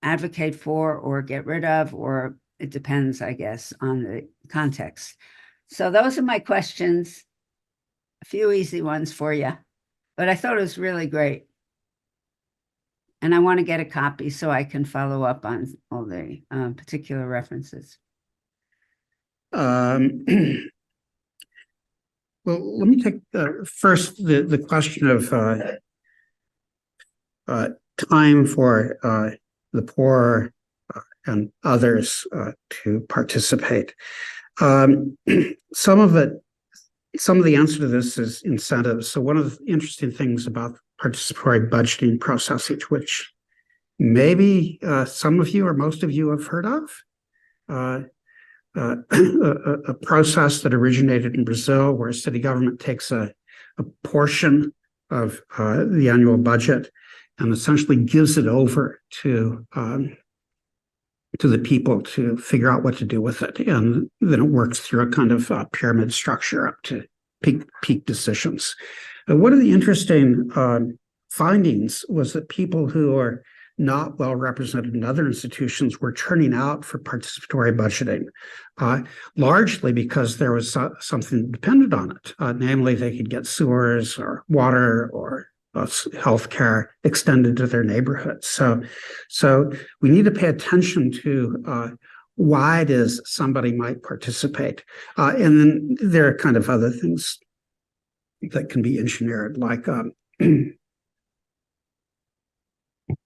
advocate for or get rid of, or it depends, I guess, on the context? So those are my questions, a few easy ones for you, but I thought it was really great. And I want to get a copy so I can follow up on all the particular references. Well, let me take first the question of time for the poor and others to participate. Some of the answer to this is incentives. So one of the interesting things about participatory budgeting processes, which maybe some of you or most of you have heard of, a process that originated in Brazil, where city government takes a portion of the annual budget and essentially gives it over to the people to figure out what to do with it, and then it works through a kind of pyramid structure up to peak decisions. One of the interesting findings was that people who are not well represented in other institutions were turning out for participatory budgeting, largely because there was something dependent on it. Namely, they could get sewers or water or healthcare extended to their neighborhood. So we need to pay attention to why it is somebody might participate. And then there are kind of other things that can be engineered, like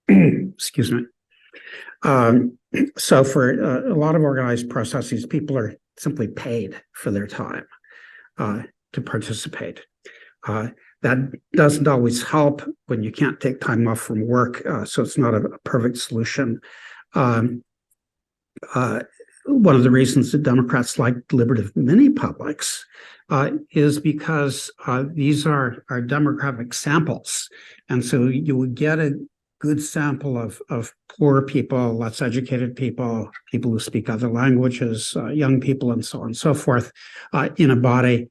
excuse me. So for a lot of organized processes, people are simply paid for their time to participate. That doesn't always help when you can't take time off from work, so it's not a perfect solution. One of the reasons that Democrats like deliberative mini-publics is because these are demographic samples. And so you would get a good sample of poor people, less educated people, people who speak other languages, young people, and so on and so forth in a body.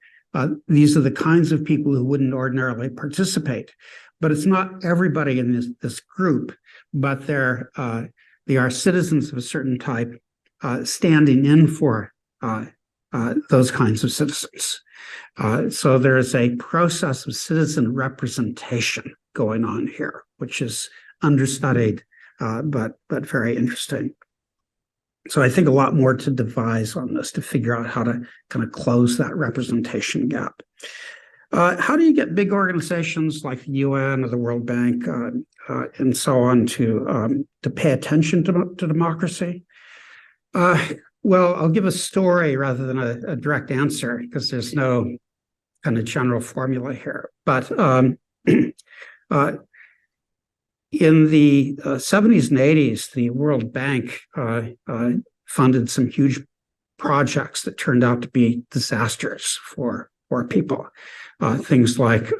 These are the kinds of people who wouldn't ordinarily participate. But it's not everybody in this group, but they are citizens of a certain type standing in for those kinds of citizens. So there is a process of citizen representation going on here, which is understudied, but very interesting. So I think a lot more to devise on this to figure out how to kind of close that representation gap. How do you get big organizations like the UN or the World Bank and so on to pay attention to democracy? Well, I'll give a story rather than a direct answer because there's no kind of general formula here. But in the 70s and 80s, the World Bank funded some huge projects that turned out to be disasters for people. Things like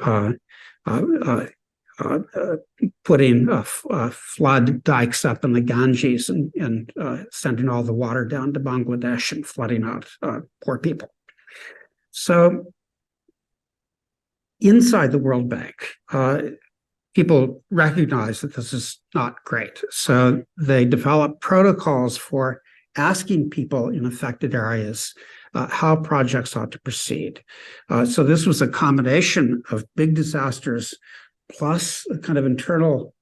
putting flood dikes up in the Ganges and sending all the water down to Bangladesh and flooding out poor people. So inside the World Bank, people recognize that this is not great. So they developed protocols for asking people in affected areas how projects ought to proceed. So this was a combination of big disasters plus a kind of internal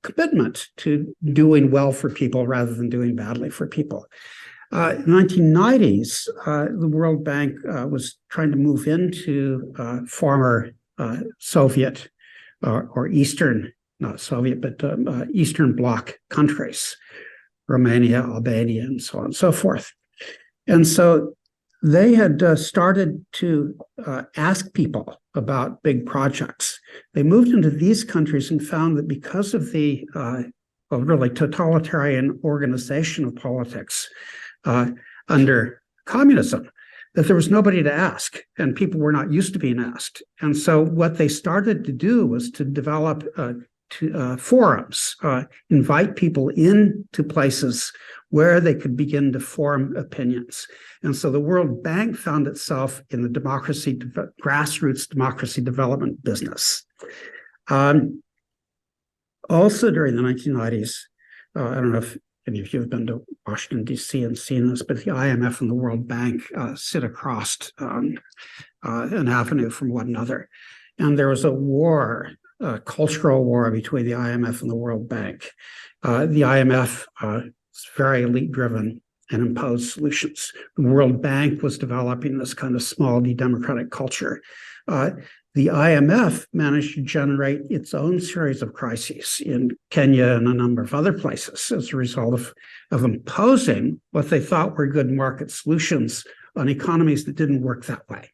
commitment to doing well for people rather than doing badly for people. In the 1990s, the World Bank was trying to move into former Soviet or Eastern, not Soviet, but Eastern Bloc countries, Romania, Albania, and so on and so forth. And so they had started to ask people about big projects. They moved into these countries and found that because of the really totalitarian organization of politics under communism, that there was nobody to ask, and people were not used to being asked. And so what they started to do was to develop forums, invite people into places where they could begin to form opinions. And so the World Bank found itself in the grassroots democracy development business. Also during the 1990s, I don't know if any of you have been to Washington, D.C. and seen this, but the IMF and the World Bank sit across an avenue from one another. And there was a war, a cultural war between the IMF and the World Bank. The IMF was very elite-driven and imposed solutions. The World Bank was developing this kind of small, democratic culture. The IMF managed to generate its own series of crises in Kenya and a number of other places as a result of imposing what they thought were good market solutions on economies that didn't work that way.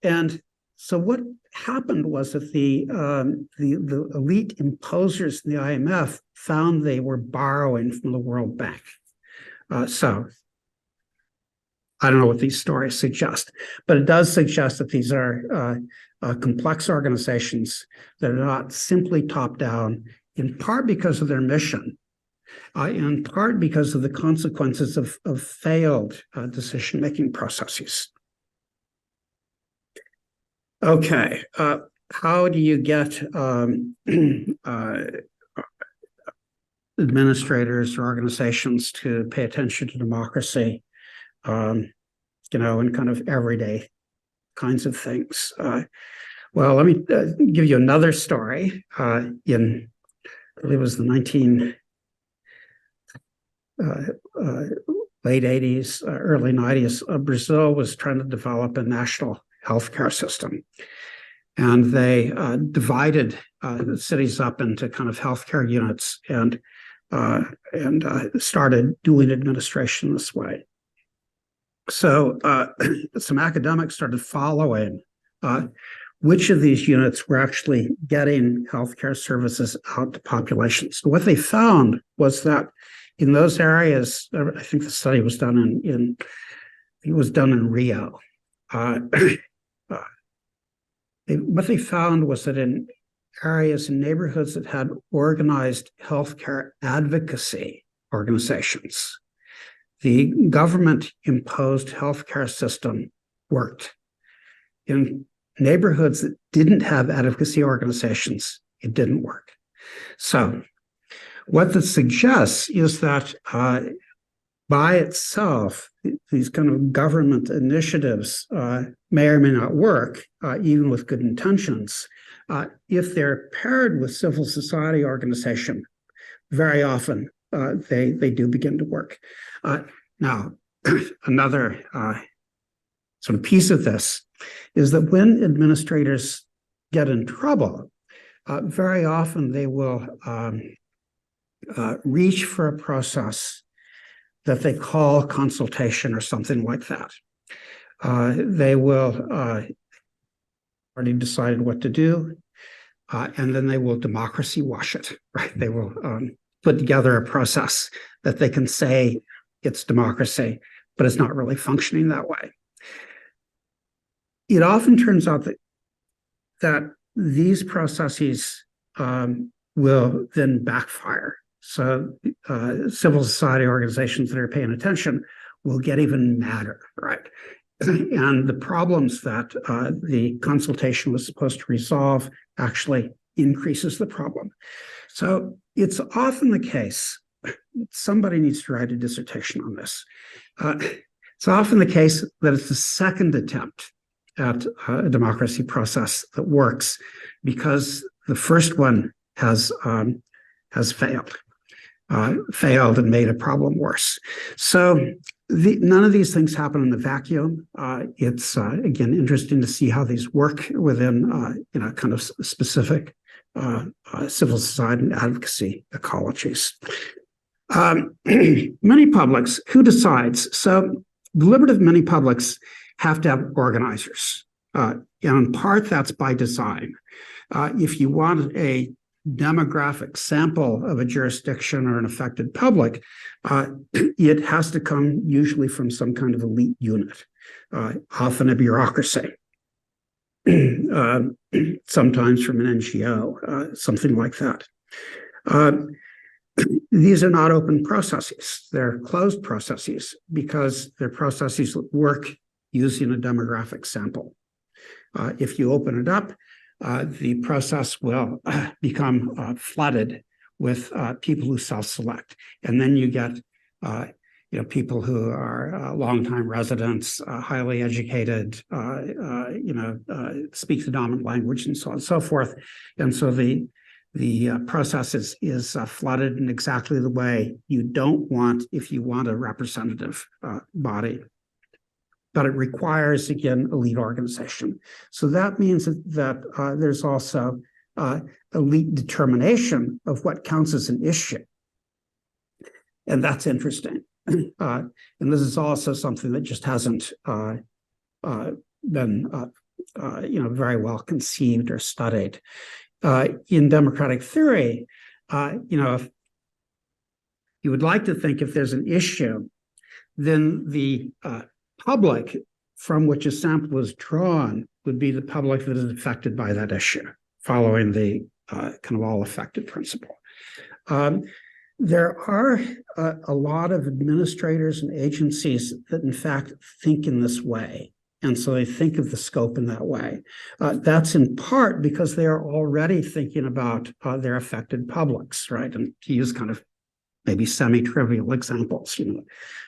And so what happened was that the elite imposers in the IMF found they were borrowing from the World Bank. So I don't know what these stories suggest, but it does suggest that these are complex organizations that are not simply top-down, in part because of their mission, in part because of the consequences of failed decision-making processes. Okay, how do you get administrators or organizations to pay attention to democracy? In kind of everyday kinds of things. Well, let me give you another story. I believe it was the late 80s, early 90s, Brazil was trying to develop a national healthcare system. And they divided the cities up into kind of healthcare units and started doing administration this way. So some academics started following which of these units were actually getting healthcare services out to populations. So what they found was that in those areas, I think the study was done in Rio. What they found was that in areas and neighborhoods that had organized healthcare advocacy organizations, the government-imposed healthcare system worked. In neighborhoods that didn't have advocacy organizations, it didn't work. So what this suggests is that by itself, these kind of government initiatives may or may not work, even with good intentions. If they're paired with civil society organization, very often they do begin to work. Now, another sort of piece of this is that when administrators get in trouble, very often they will reach for a process that they call consultation or something like that. They will already decided what to do, and then they will democracy wash it, right? They will put together a process that they can say it's democracy, but it's not really functioning that way. It often turns out that these processes will then backfire. So civil society organizations that are paying attention will get even madder, right? And the problems that the consultation was supposed to resolve actually increases the problem. So it's often the case, somebody needs to write a dissertation on this. It's often the case that it's the second attempt at a democracy process that works because the first one has failed and made a problem worse. So none of these things happen in the vacuum. It's again interesting to see how these work within kind of specific civil society and advocacy ecologies. Many publics, who decides? So deliberative many publics have to have organizers. And in part, that's by design. If you want a demographic sample of a jurisdiction or an affected public, it has to come usually from some kind of elite unit, often a bureaucracy, sometimes from an NGO, something like that. These are not open processes. They're closed processes because they're processes that work using a demographic sample. If you open it up, the process will become flooded with people who self-select. And then you get people who are longtime residents, highly educated, speak the dominant language and so on and so forth. And so the process is flooded in exactly the way you don't want if you want a representative body. But it requires, again, elite organization. So that means that there's also elite determination of what counts as an issue. And that's interesting. And this is also something that just hasn't been very well conceived or studied. In democratic theory, if you would like to think if there's an issue, then the public from which a sample is drawn would be the public that is affected by that issue, following the kind of all affected principle. There are a lot of administrators and agencies that in fact think in this way. And so they think of the scope in that way. That's in part because they are already thinking about their affected publics, right? And to use kind of maybe semi-trivial examples,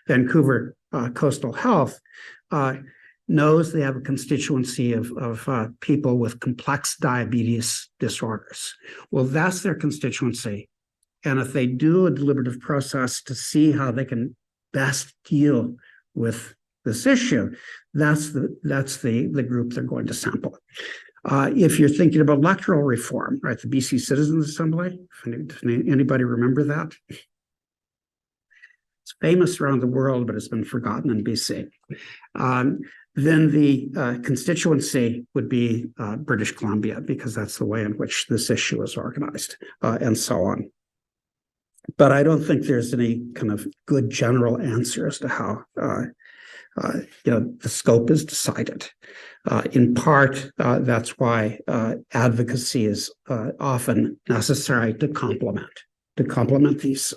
Vancouver Coastal Health knows they have a constituency of people with complex diabetes disorders. Well, that's their constituency. And if they do a deliberative process to see how they can best deal with this issue, that's the group they're going to sample. If you're thinking about electoral reform, right, the BC Citizens Assembly, does anybody remember that? It's famous around the world, but it's been forgotten in BC. Then the constituency would be British Columbia, because that's the way in which this issue is organized, and so on. But I don't think there's any kind of good general answer as to how the scope is decided. In part, that's why advocacy is often necessary to complement these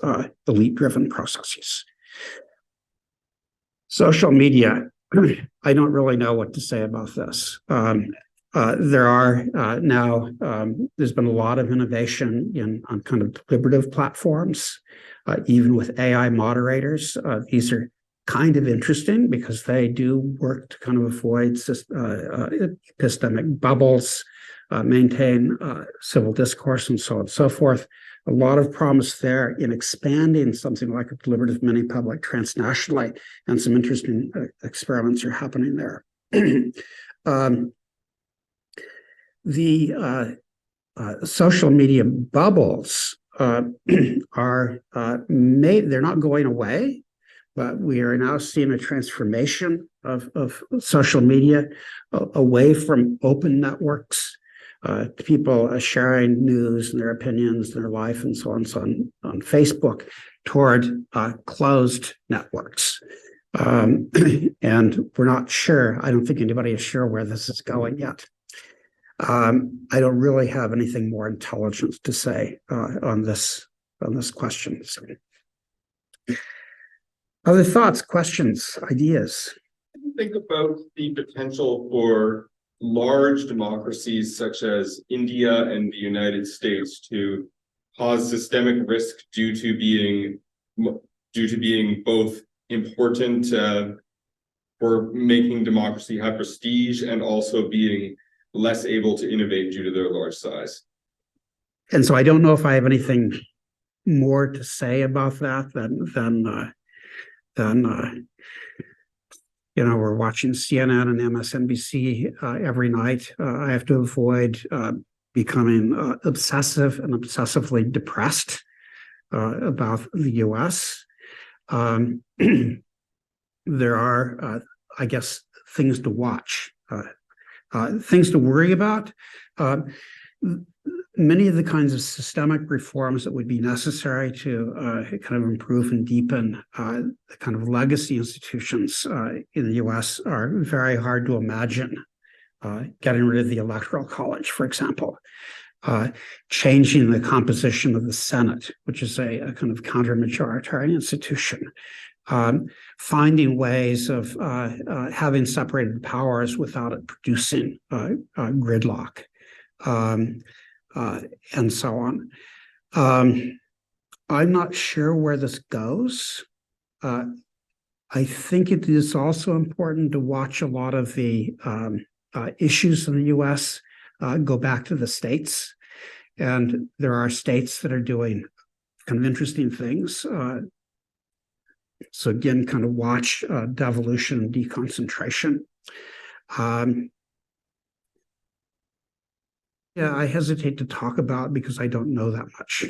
elite-driven processes. Social media, I don't really know what to say about this. There are now, there's been a lot of innovation on kind of deliberative platforms, even with AI moderators. These are kind of interesting because they do work to kind of avoid epistemic bubbles, maintain civil discourse, and so on and so forth. A lot of promise there in expanding something like a deliberative mini-public transnationally, and some interesting experiments are happening there. The social media bubbles are they're not going away, but we are now seeing a transformation of social media away from open networks. People are sharing news and their opinions and their life and so on on Facebook toward closed networks. And we're not sure. I don't think anybody is sure where this is going yet. I don't really have anything more intelligent to say on this question. So, other thoughts, questions, ideas? Think about the potential for large democracies such as India and the United States to cause systemic risk due to being both important for making democracy have prestige and also being less able to innovate due to their large size. And so I don't know if I have anything more to say about that than we're watching CNN and MSNBC every night. I have to avoid becoming obsessive and obsessively depressed about the U.S. There are, I guess, things to watch, things to worry about. Many of the kinds of systemic reforms that would be necessary to kind of improve and deepen the kind of legacy institutions in the U.S. are very hard to imagine. Getting rid of the Electoral College, for example, changing the composition of the Senate, which is a kind of counter-majoritarian institution, finding ways of having separated powers without it producing gridlock. And so on. I'm not sure where this goes. I think it is also important to watch a lot of the issues in the U.S. Go back to the states. And there are states that are doing kind of interesting things. So again, kind of watch devolution and deconcentration. Yeah, I hesitate to talk about because I don't know that much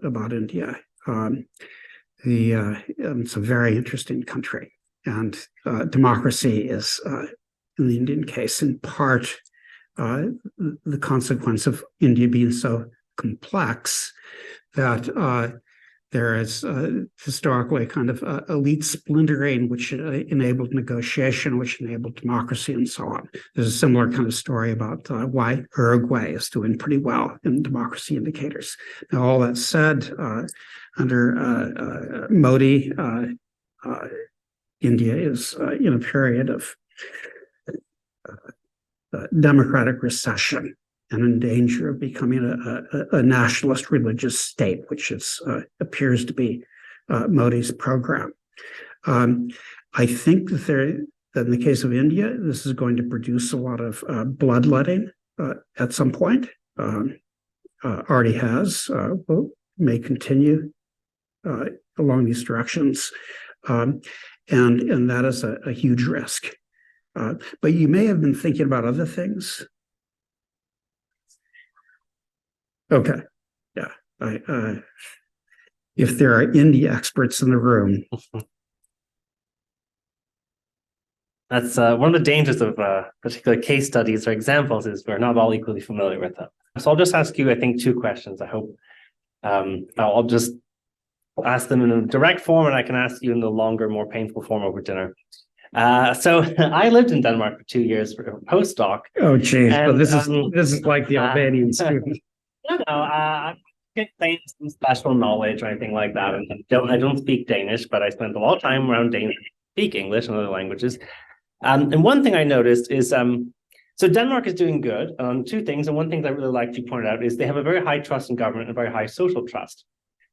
about India. It's a very interesting country, and democracy is, in the Indian case, in part the consequence of India being so complex that there is historically a kind of elite splintering, which enabled negotiation, which enabled democracy, and so on. There's a similar kind of story about why Uruguay is doing pretty well in democracy indicators. Now, all that said, under Modi, India is in a period of democratic recession and in danger of becoming a nationalist religious state, which appears to be Modi's program. I think that in the case of India, this is going to produce a lot of bloodletting at some point. Already has, may continue along these directions, and that is a huge risk. But you may have been thinking about other things. Okay, yeah. If there are India experts in the room. That's one of the dangers of particular case studies or examples is we're not all equally familiar with them. So I'll just ask you, I think, 2 questions. I hope I'll just ask them in a direct form, and I can ask you in the longer, more painful form over dinner. So I lived in Denmark for 2 years for a postdoc. Oh, geez. Well, this is like the Albanian student. I can't claim some special knowledge or anything like that. And I don't speak Danish, but I spent a lot of time around Danish, speak English and other languages. And one thing I noticed is, so Denmark is doing good on 2 things. And one thing that I really like to point out is they have a very high trust in government and very high social trust.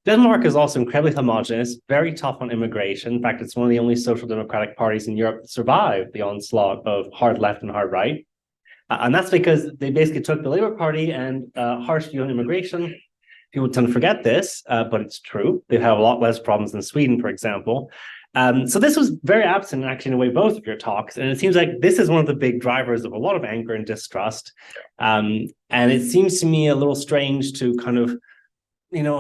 Denmark is also incredibly homogenous, very tough on immigration. In fact, it's one of the only social democratic parties in Europe that survived the onslaught of hard left and hard right. And that's because they basically took the Labour Party and harsh view on immigration. People tend to forget this, but it's true. They've had a lot less problems than Sweden, for example. So this was very absent, actually, in a way, both of your talks. And it seems like this is one of the big drivers of a lot of anger and distrust. And it seems to me a little strange to kind of,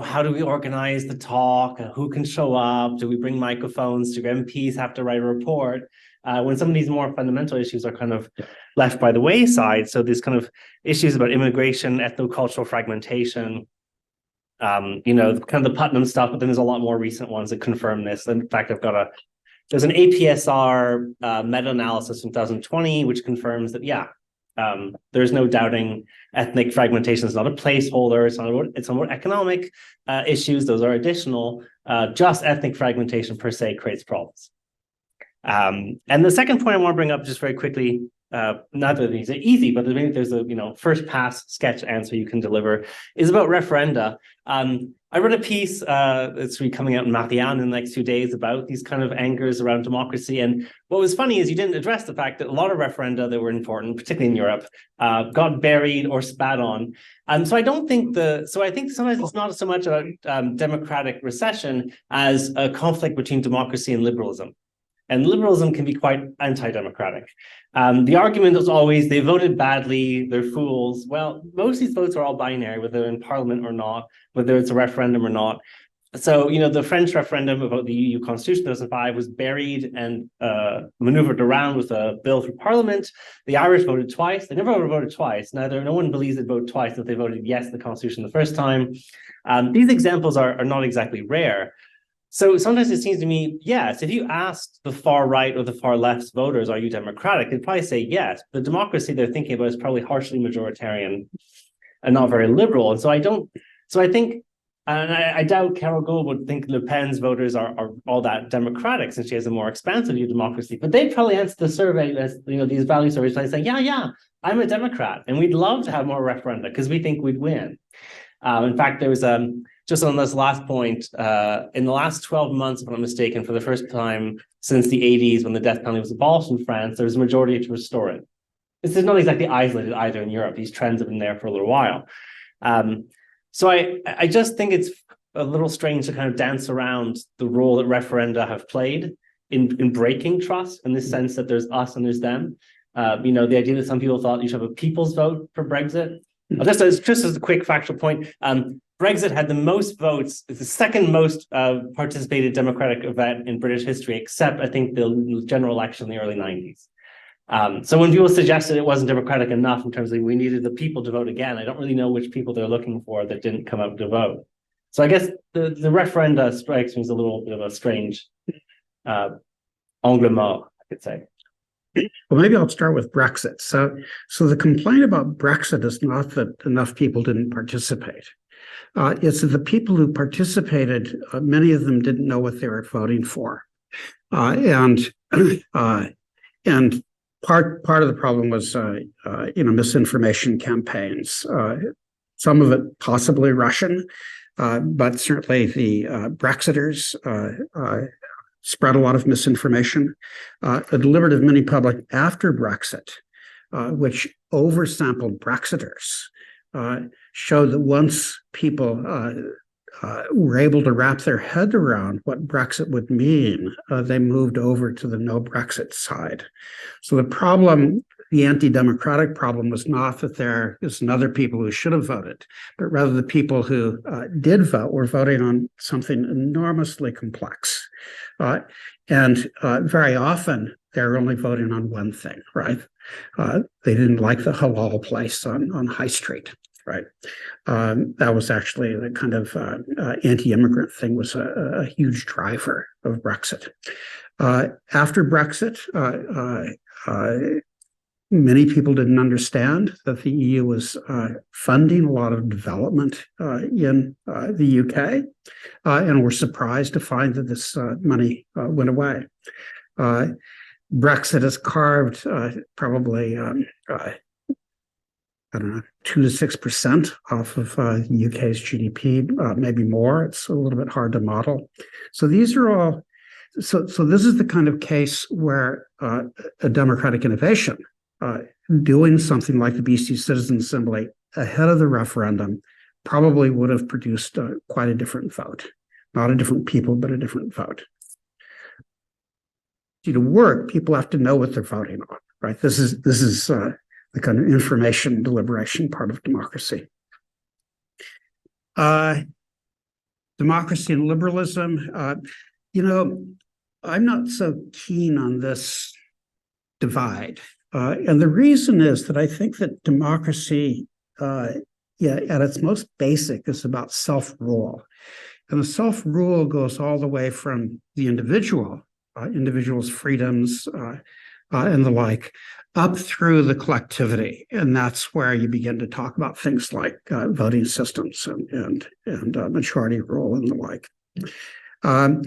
how do we organize the talk? Who can show up? Do we bring microphones? Do MPs have to write a report? When some of these more fundamental issues are kind of left by the wayside. So these kind of issues about immigration, ethnocultural fragmentation, kind of the Putnam stuff, but then there's a lot more recent ones that confirm this. In fact, there's an APSR meta-analysis from 2020, which confirms that, there's no doubting ethnic fragmentation is not a placeholder. It's not about economic issues. Those are additional. Just ethnic fragmentation per se creates problems. And the second point I want to bring up just very quickly, not that these are easy, but maybe there's a first pass sketch answer you can deliver, is about referenda. I wrote a piece that's coming out in Mathian in the next few days about these kind of angers around democracy. And what was funny is you didn't address the fact that a lot of referenda that were important, particularly in Europe, got buried or spat on. So I think sometimes it's not so much about democratic recession as a conflict between democracy and liberalism. And liberalism can be quite anti-democratic. The argument is always they voted badly, they're fools. Well, most of these votes are all binary, whether they're in parliament or not, whether it's a referendum or not. So, the French referendum about the EU Constitution 2005 was buried and maneuvered around with a bill through parliament. The Irish voted twice. They never voted twice. No one believes they voted twice, that they voted yes to the Constitution the first time. These examples are not exactly rare. So sometimes it seems to me, yes, if you asked the far right or the far left's voters, are you democratic? They'd probably say yes. The democracy they're thinking about is probably harshly majoritarian and not very liberal. And I doubt Carol Gould would think Le Pen's voters are all that democratic since she has a more expansive view of democracy. But they'd probably answer the survey, as these value surveys, by saying, yeah, I'm a Democrat. And we'd love to have more referenda because we think we'd win. In fact, there was just on this last point, in the last 12 months, if I'm not mistaken, for the first time since the 80s, when the death penalty was abolished in France, there was a majority to restore it. This is not exactly isolated either in Europe. These trends have been there for a little while. So I just think it's a little strange to kind of dance around the role that referenda have played in breaking trust, in the sense that there's us and there's them. The idea that some people thought you should have a people's vote for Brexit. Just as a quick factual point, Brexit had the most votes, it's the second most participated democratic event in British history, except I think the general election in the early 90s. So when people suggested it wasn't democratic enough in terms of we needed the people to vote again, I don't really know which people they're looking for that didn't come out to vote. So I guess the referenda strikes me as a little bit of a strange angle mort, I could say. Well, maybe I'll start with Brexit. So the complaint about Brexit is not that enough people didn't participate. It's that the people who participated, many of them didn't know what they were voting for, and part of the problem was misinformation campaigns. Some of it possibly Russian, but certainly the Brexiters spread a lot of misinformation. A deliberative mini public after Brexit, which oversampled Brexiters, showed that once people were able to wrap their head around what Brexit would mean, they moved over to the no Brexit side. So the problem, the anti-democratic problem, was not that there isn't other people who should have voted, but rather the people who did vote were voting on something enormously complex. And very often they're only voting on one thing, right? They didn't like the halal place on High Street, right? That was actually the kind of anti-immigrant thing was a huge driver of Brexit. After Brexit, many people didn't understand that the EU was funding a lot of development in the UK, and were surprised to find that this money went away. Brexit has carved probably, 2 to 6% off of the UK's GDP, maybe more. It's a little bit hard to model. So these are all, so this is the kind of case where a democratic innovation, doing something like the BC Citizen Assembly ahead of the referendum, probably would have produced quite a different vote. Not a different people, but a different vote. to work, people have to know what they're voting on, right? This is the kind of information deliberation part of democracy. Democracy and liberalism. I'm not so keen on this divide. And the reason is that I think that democracy, at its most basic, is about self-rule. And the self-rule goes all the way from the individual's freedoms and the like, up through the collectivity. And that's where you begin to talk about things like voting systems and majority rule and the like. I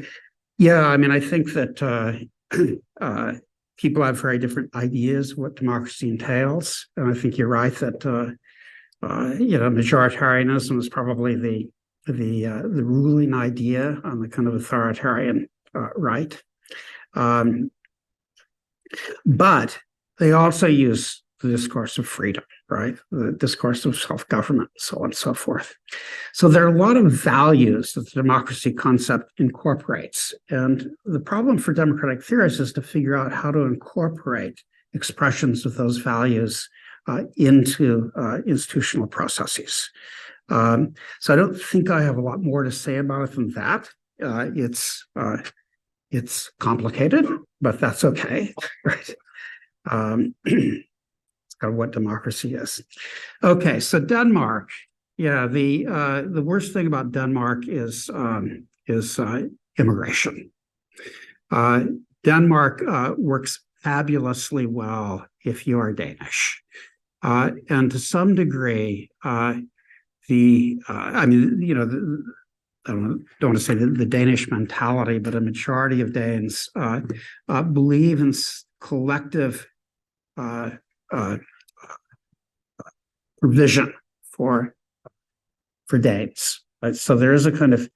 think that people have very different ideas of what democracy entails. And I think you're right that, majoritarianism is probably the ruling idea on the kind of authoritarian right. But they also use the discourse of freedom, right? The discourse of self-government, so on and so forth. So there are a lot of values that the democracy concept incorporates. And the problem for democratic theorists is to figure out how to incorporate expressions of those values into institutional processes. So I don't think I have a lot more to say about it than that. It's complicated, but that's okay, right? It's kind of what democracy is. Okay, so Denmark. Yeah, the worst thing about Denmark is immigration. Denmark works fabulously well if you are Danish, and to some degree, I don't want to say the Danish mentality, but a majority of Danes believe in collective provision for Danes. Right? So there is a kind of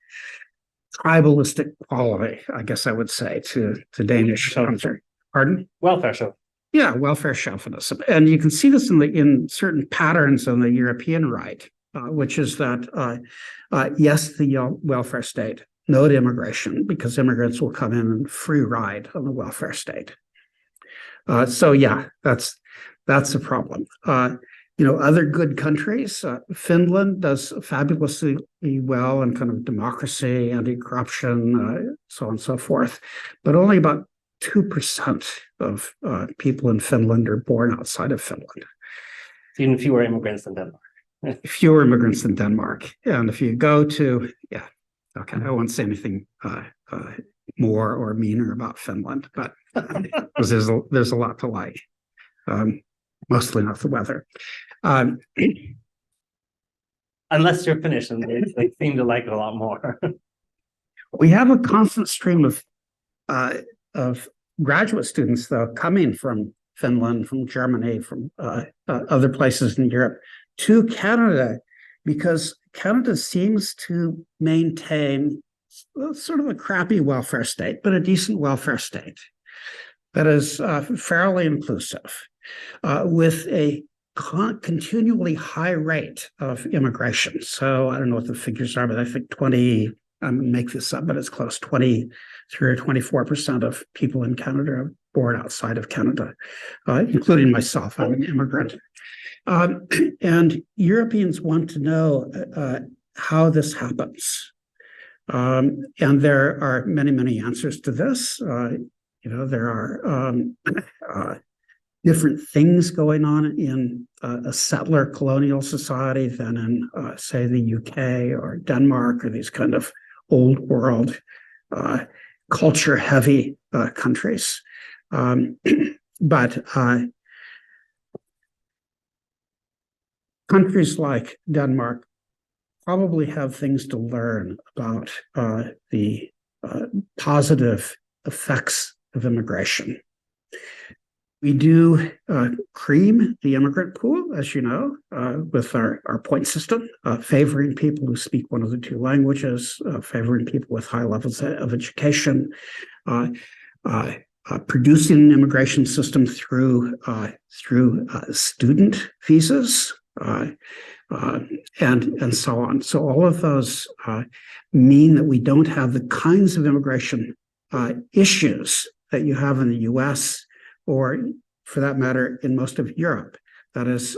tribalistic quality, I guess I would say, to Danish culture. Pardon? Welfare show. Yeah, welfare chauvinism, and you can see this in certain patterns on the European right. Which is that, yes, the welfare state, no to immigration, because immigrants will come in and free ride on the welfare state. That's a problem. Other good countries, Finland does fabulously well in kind of democracy, anti-corruption, so on and so forth, but only about 2% of people in Finland are born outside of Finland. Even fewer immigrants than Denmark. Fewer immigrants than Denmark. And if you go to, I won't say anything more or meaner about Finland, but because there's a lot to like, mostly not the weather. Unless you're Finnish, and they seem to like it a lot more. We have a constant stream of graduate students, though, coming from Finland, from Germany, from other places in Europe, to Canada, because Canada seems to maintain sort of a crappy welfare state, but a decent welfare state that is fairly inclusive, with a continually high rate of immigration. So I don't know what the figures are, but I think I'm going to make this up, but it's close, 23 or 24% of people in Canada are born outside of Canada, including myself. I'm an immigrant. And Europeans want to know how this happens. And there are many, many answers to this. There are different things going on in a settler colonial society than in, say, the UK or Denmark or these kind of old world culture-heavy countries. But countries like Denmark probably have things to learn about the positive effects of immigration. We do cream the immigrant pool, as you know, with our point system, favoring people who speak one of the two languages, favoring people with high levels of education, producing an immigration system through student visas, and so on. So all of those mean that we don't have the kinds of immigration issues that you have in the US, or for that matter, in most of Europe. That is,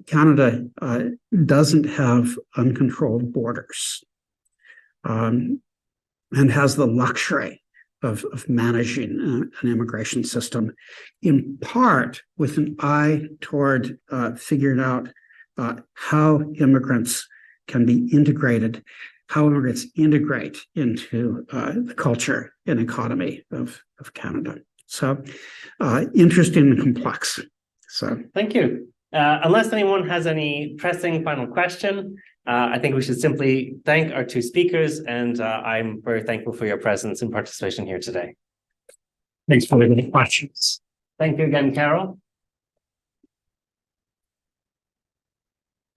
Canada doesn't have uncontrolled borders, and has the luxury of managing an immigration system, in part with an eye toward figuring out how immigrants can be integrated, how immigrants integrate into the culture and economy of Canada. So interesting and complex. So Thank you. Unless anyone has any pressing final question, I think we should simply thank our two speakers, and I'm very thankful for your presence and participation here today. thanks for the great questions. Thank you again, Carol.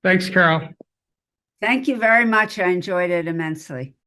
Thanks, Carol. Thank you very much. I enjoyed it immensely.